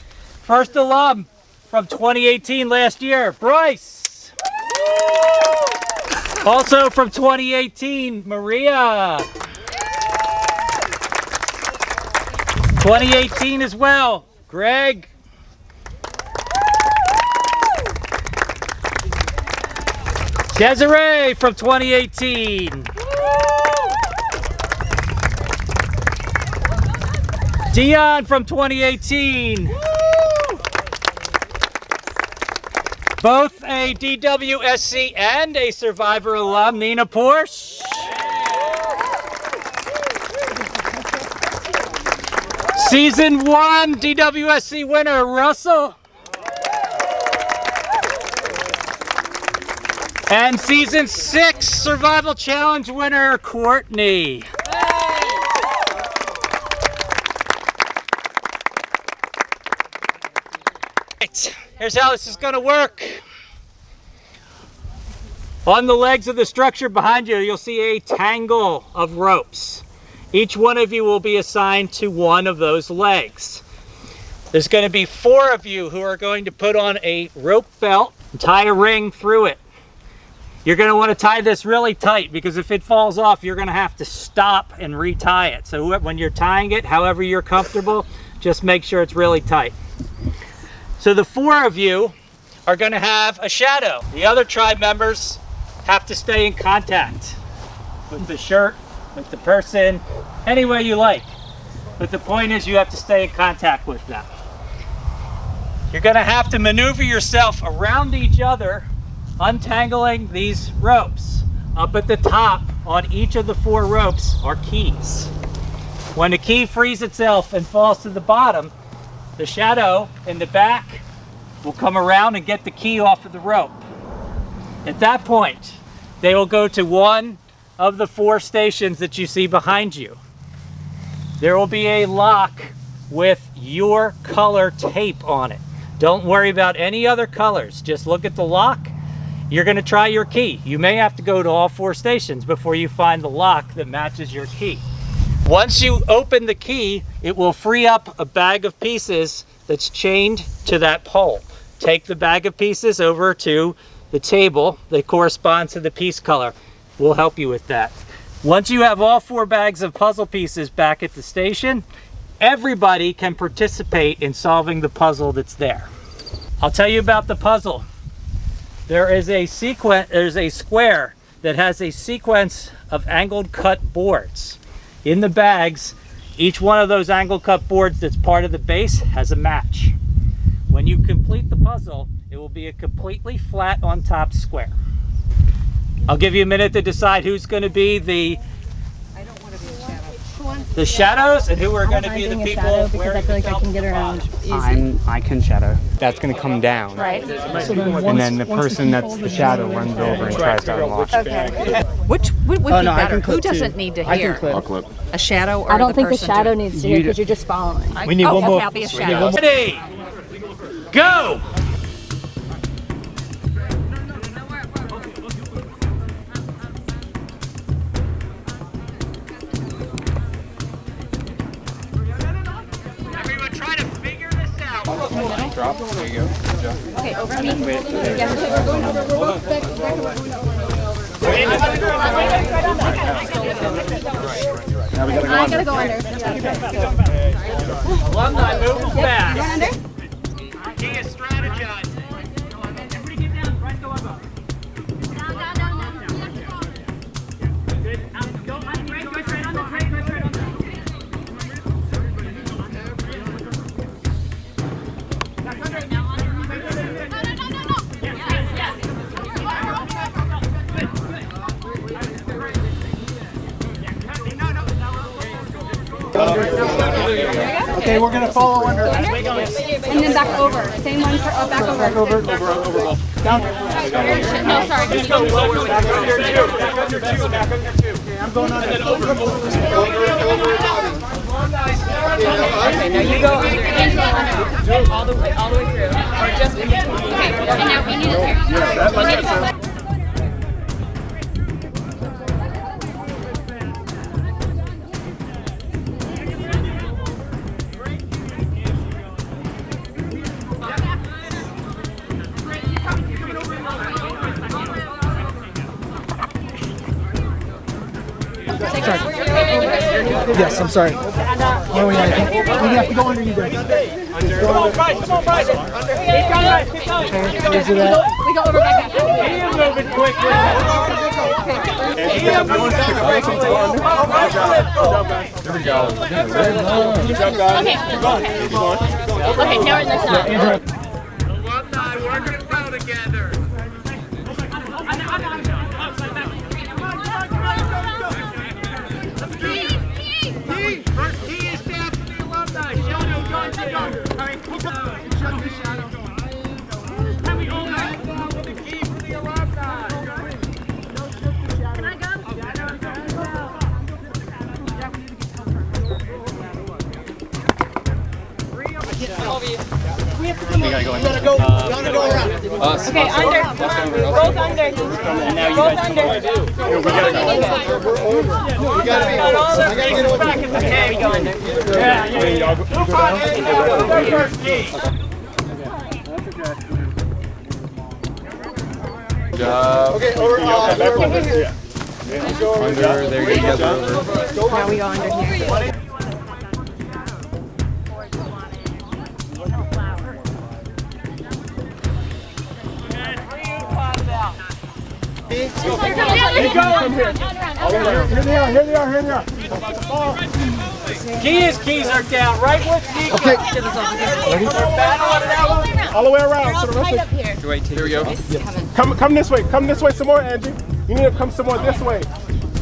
First alum from 2018 last year, Bryce. Also from 2018, Maria. 2018 as well, Greg. Desiree from 2018. Dion from 2018. Both a DWSC and a Survivor alum, Nina Porsche. Season 1 DWSC winner, Russell. And Season 6 Survival Challenge winner, Courtney. Right, here's how this is going to work. On the legs of the structure behind you, you'll see a tangle of ropes. Each one of you will be assigned to one of those legs. There's going to be 4 of you who are going to put on a rope belt and tie a ring through it. You're going to want to tie this really tight, because if it falls off, you're going to have to stop and retie it. So when you're tying it, however you're comfortable, Just make sure it's really tight. So the 4 of you are going to have a shadow. The other tribe members have to stay in contact with the shirt, with the person, any way you like. But the point is you have to stay in contact with them. You're going to have to maneuver yourself around each other, untangling these ropes. Up at the top on each of the 4 ropes are keys. When the key frees itself and falls to the bottom, the shadow in the back will come around and get the key off of the rope. At that point, they will go to one of the 4 stations that you see behind you. There will be a lock with your color tape on it. Don't worry about any other colors. Just look at the lock. You're going to try your key. You may have to go to all 4 stations before you find the lock that matches your key. Once you open the key, it will free up a bag of pieces that's chained to that pole. Take the bag of pieces over to the table that corresponds to the piece color. We'll help you with that. Once you have all 4 bags of puzzle pieces back at the station, everybody can participate in solving the puzzle that's there. I'll tell you about the puzzle. There's a square that has a sequence of angled cut boards. In the bags, each one of those angled cut boards that's part of the base has a match. When you complete the puzzle, it will be a completely flat on top square. I'll give you a minute to decide who's going to be the shadows and who are going to be the people because I feel like I can get around easy. I can shadow. That's going to come down. Right. And then the person that's the shadow runs over and tries to unlock it. Okay. Which would be no, better? Who doesn't need to hear? I'll clip. A shadow or I don't the think the person shadow doing- needs to hear because you're just following. We need one more. Okay, I'll be a shadow. Ready? Go! Everyone try to figure this out. Drop. There you go. Good job. Okay, over me. Yeah, we're going over. We're both back I gotta go under. Alumni, move fast. You going under? He is strategizing. Everybody get down. Right, go up. Good. Go on. Right on the right on the Okay, we're gonna follow under. And then back over. Same one for back over. Back over. Down. No, sorry. Just go lower. Back on your 2. Back on your 2. Back on your 2. Okay, I'm going under. Over. Okay, now you go under. All the way through. Or just in between. Okay, and now we need to turn. Yes, I'm sorry. Where are we at? We have to go under you guys. Come on, Bryce. Come on, Bryce. Keep going. Keep going. We go over back up. He is moving quickly. He is moving quickly. There we go. Good job, guys. Keep going. Keep going. Okay, now we're in the top. Alumni, we're going to go together. First key is down for the alumni. Shadow, go to the shadow. Can we all back down with the key for the alumni? Can I go? We gotta go in. Go around. Us. Okay, under. Come on. Both under. And now you guys can go. We gotta go. We're over. We gotta be over. I gotta get over. Back in the game. Go under. Yeah. Go first key. Good job. Okay, over. Back over. Yeah. Under. There you go. Now we go under here. Keep going. Here they are. Here they are. Here they are. Kia's keys are down right with Zeke. Okay. We're battling it out. All the way around. So the rest of Here we go. Come this way. Come this way some more, Angie. You need to come some more this way,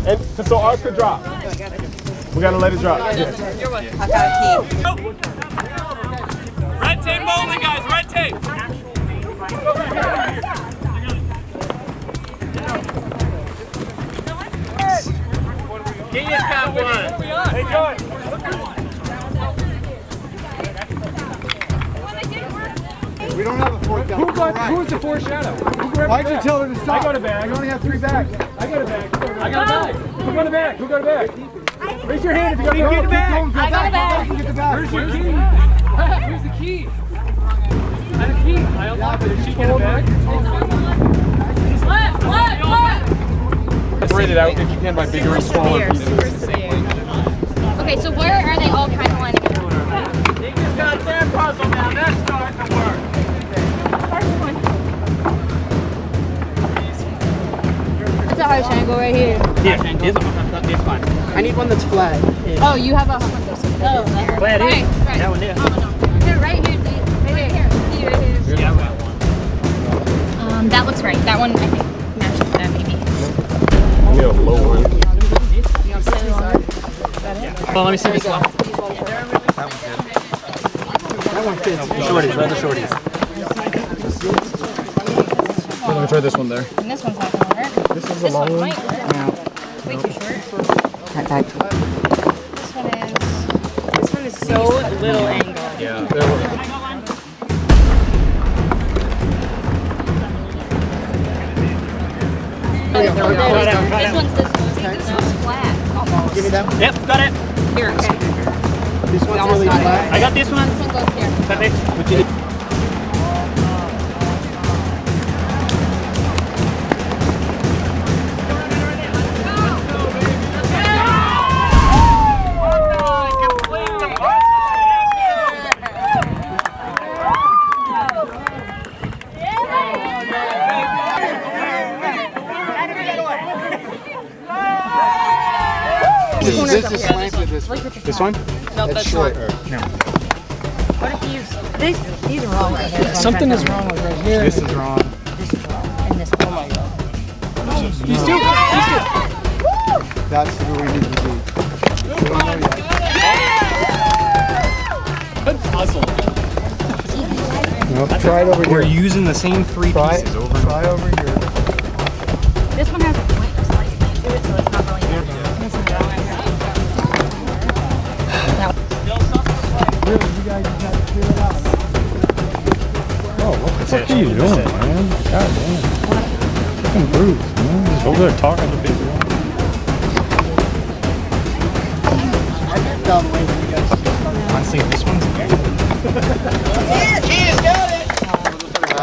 and so ours could drop. We gotta let it drop. I got a key. Red tape only, guys. Red tape. Kia's got one. Hey, Joy. We don't have a fourth down. Who's the foreshadow? Why'd you tell her to stop? I got a bag. We only have 3 bags. I got a bag. I got a bag. Who got a bag? Who got a bag? Raise your hand if you got a bag. Get the bag. I got a bag. Get the bag. Where's your key? Where's the key? I have a key. I unlocked it. Did she get a bag? Separate it out if you can by bigger and smaller pieces. Okay, so where are they all kind of lining up? They just got their puzzle now. That's starting to work. It's a harsh angle right here. Yeah, this one. I need one that's flat. Oh, you have a. Oh, Flat right, here. right. That one there. Here, right here, right here. Right here. Yeah, I got one. That looks right. That one, I think, matches that maybe. We have a low one. Well, let me see this one. That one fits. Shorties, rather shorties. Let me try this one there. And this one's not going to work. This is a long one. Might work. Way too short. This one is so little angle. Yeah, there we go. This one's this one's flat. Almost. Give me that one. Yep, got it. Here, okay. This one's really flat. I got this one. This one goes here. Perfect. What you need? This is slanted this way. This one? No, That's short. No. What if you use these are wrong right here. Something is wrong with right here. This is wrong. This is wrong. And this one. Oh my god. You still That's where we need to be. We don't know yet. Good puzzle. Nope, try it over here. We're using the same 3 pieces over and Try over here. This one has a point slightly to it, so it's not really that. This is wrong right here. Really, you guys just have to clear it out. Oh, what the fuck are you doing, man? God damn. Fucking bruise, man. Just over there talking to people. I get dumb when you guys Honestly, this one's Kia's got it. I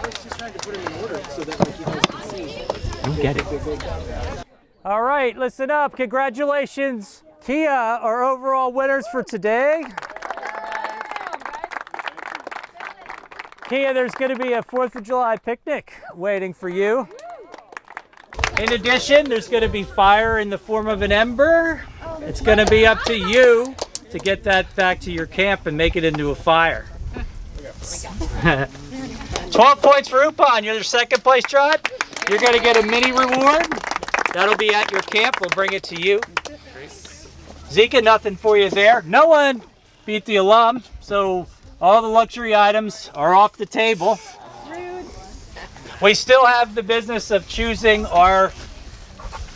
was just trying to put it in order so that like, you guys can see. you get it. All right, listen up. Congratulations, Kia, our overall winners for today. Kia, there's going to be a 4th of July picnic waiting for you. In addition, there's going to be fire in the form of an ember. It's going to be up to you to get that back to your camp and make it into a fire. 12 points for Upon. You're the 2nd place tribe. You're going to get a mini reward. That'll be at your camp. We'll bring it to you. Zika, nothing for you there. No one beat the alum, so all the luxury items are off the table. We still have the business of choosing our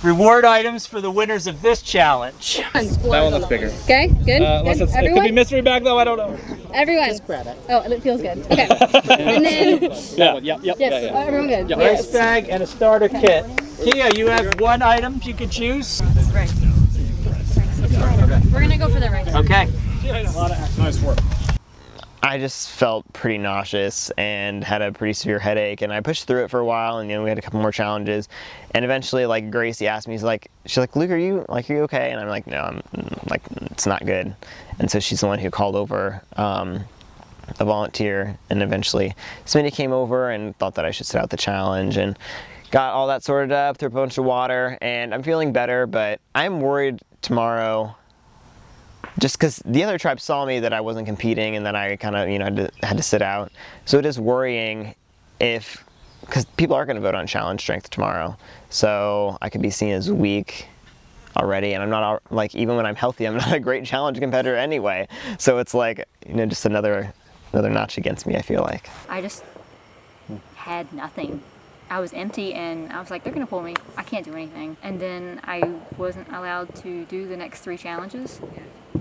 reward items for the winners of this challenge. that one looks bigger. Okay, good. Unless good. it could be mystery bag though, I don't know. Everyone. Just grab it. Oh, it feels good. Okay. And then. Yep. Yes. Everyone good. Rice bag and a starter kit. Kia, you have one item you can choose. Right. We're gonna go for the right. Okay. Nice work. I just felt pretty nauseous and had a pretty severe headache, and I pushed through it for a while, and we had a couple more challenges, and eventually like Gracie asked me, she's like, Luke, are you okay? And I'm like, no, I'm like, it's not good. And so she's the one who called over a volunteer, and eventually Smitty came over and thought that I should sit out the challenge, and got all that sorted up, threw a bunch of water, and I'm feeling better, but I'm worried tomorrow just because the other tribe saw me that I wasn't competing and that I kind of, you know, had to sit out. So it is worrying because people are going to vote on challenge strength tomorrow. So I could be seen as weak already, and I'm not, like, even when I'm healthy, I'm not a great challenge competitor anyway. So it's like, you know, just another notch against me, I feel like. I just had nothing. I was empty and I was like, they're gonna pull me. I can't do anything. And then I wasn't allowed to do the next 3 challenges.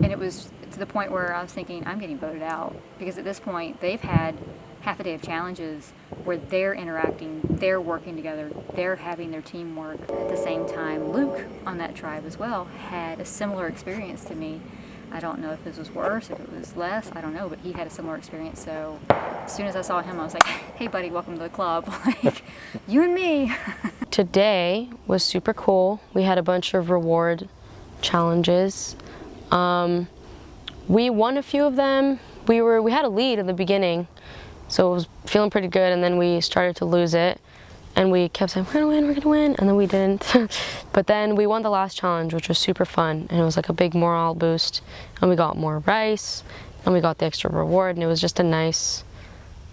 And it was to the point where I was thinking, I'm getting voted out. Because at this point, they've had half a day of challenges where they're interacting, they're working together, they're having their teamwork. At the same time, Luke on that tribe as well had a similar experience to me. I don't know if this was worse, if it was less, I don't know, but he had a similar experience. So as soon as I saw him, I was like, hey buddy, welcome to the club. Like, you and me. Today was super cool. We had a bunch of reward challenges. We won a few of them. We had a lead in the beginning, so it was feeling pretty good, and then we started to lose it. And we kept saying, we're gonna win, and then we didn't. But then we won the last challenge, which was super fun, and it was like a big morale boost. And we got more rice, and we got the extra reward, and it was just a nice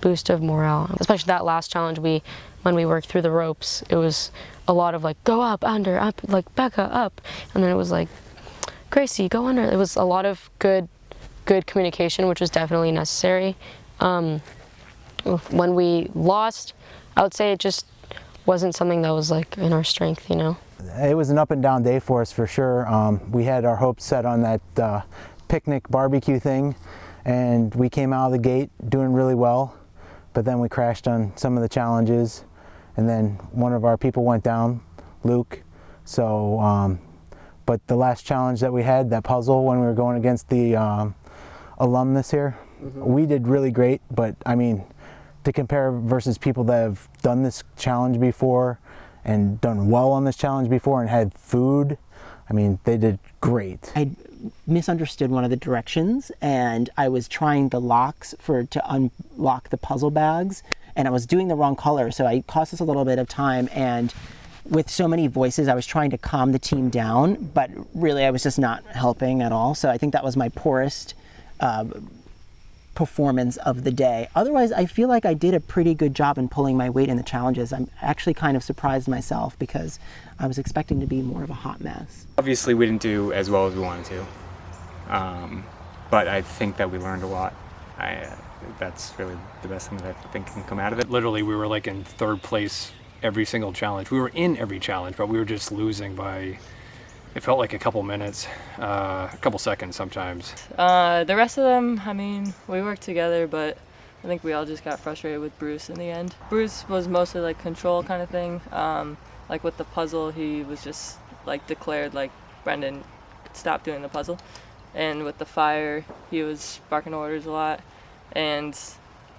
boost of morale. Especially that last challenge, when we worked through the ropes, it was a lot of like, go up, under, up, like Becca, up. And then it was like, Gracie, go under. It was a lot of good communication, which was definitely necessary. When we lost, I would say it just wasn't something that was like in our strength, you know. It was an up and down day for us for sure. We had our hopes set on that picnic barbecue thing, and we came out of the gate doing really well, but then we crashed on some of the challenges, and then one of our people went down, Luke. So, but the last challenge that we had, that puzzle when we were going against the alumnus here, we did really great, but I mean, to compare versus people that have done this challenge before and done well on this challenge before and had food, I mean, they did great. I misunderstood one of the directions, and I was trying the locks to unlock the puzzle bags, and I was doing the wrong color, so it cost us a little bit of time. And with so many voices, I was trying to calm the team down, but really I was just not helping at all. So I think that was my poorest performance of the day. Otherwise, I feel like I did a pretty good job in pulling my weight in the challenges. I'm actually kind of surprised myself because I was expecting to be more of a hot mess. Obviously, we didn't do as well as we wanted to, but I think that we learned a lot. That's really the best thing that I think can come out of it. Literally, we were like in 3rd place every single challenge. We were in every challenge, but we were just losing by, it felt like a couple minutes, a couple seconds sometimes. The rest of them, I mean, we worked together, but I think we all just got frustrated with Bruce in the end. Bruce was mostly like control kind of thing. Like with the puzzle, he was just like declared like, Brendan, stop doing the puzzle. And with the fire, he was barking orders a lot. And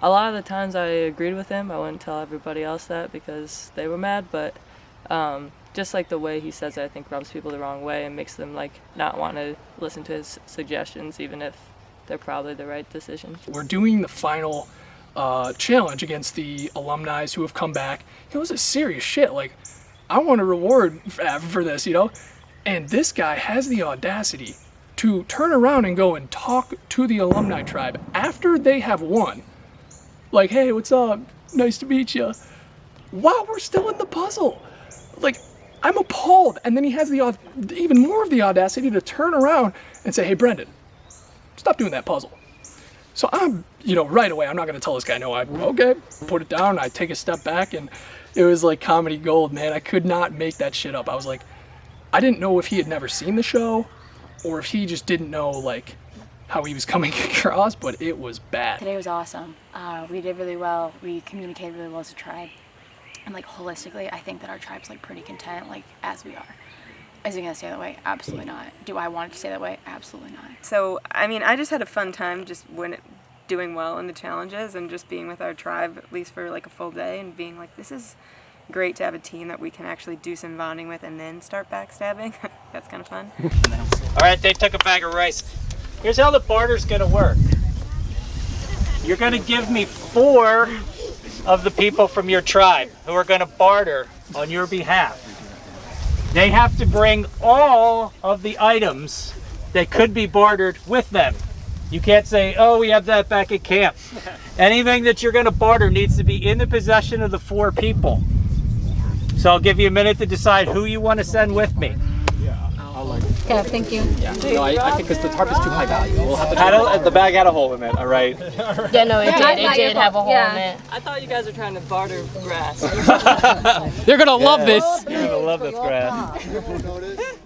a lot of the times I agreed with him. I wouldn't tell everybody else that because they were mad, but just like the way he says it, I think rubs people the wrong way and makes them like not want to listen to his suggestions, even if they're probably the right decision. We're doing the final challenge against the alumni who have come back. It was a serious shit. Like, I want a reward for this, you know? And this guy has the audacity to turn around and go and talk to the alumni tribe after they have won. Like, hey, what's up? Nice to meet you. While we're still in the puzzle. Like, I'm appalled. And then he has the even more of the audacity to turn around and say, hey, Brendan, stop doing that puzzle. So I'm, right away, I'm not going to tell this guy, no, okay, put it down. I take a step back, and it was like comedy gold, man. I could not make that shit up. I was like, I didn't know if he had never seen the show or if he just didn't know, like, how he was coming across, but it was bad. Today was awesome. We did really well. We communicated really well as a tribe. And like holistically, I think that our tribe's like pretty content, like as we are. Is it gonna stay that way? Absolutely not. Do I want it to stay that way? Absolutely not. So, I mean, I just had a fun time just doing well in the challenges and just being with our tribe, at least for like a full day, and being like, this is great to have a team that we can actually do some bonding with and then start backstabbing. That's kind of fun. All right, they took a bag of rice. Here's how the barter's gonna work. You're gonna give me 4 of the people from your tribe who are gonna barter on your behalf. They have to bring all of the items that could be bartered with them. You can't say, oh, we have that back at camp. Anything that you're going to barter needs to be in the possession of the 4 people. So I'll give you a minute to decide who you want to send with me. Yeah, thank you. Yeah, no, I think because the tarp is too high value. We'll have to the bag had a hole in it, all right? Yeah, no, it did. It did have a hole in it. I thought you guys were trying to barter grass. You're going to love this. You're going to love this grass.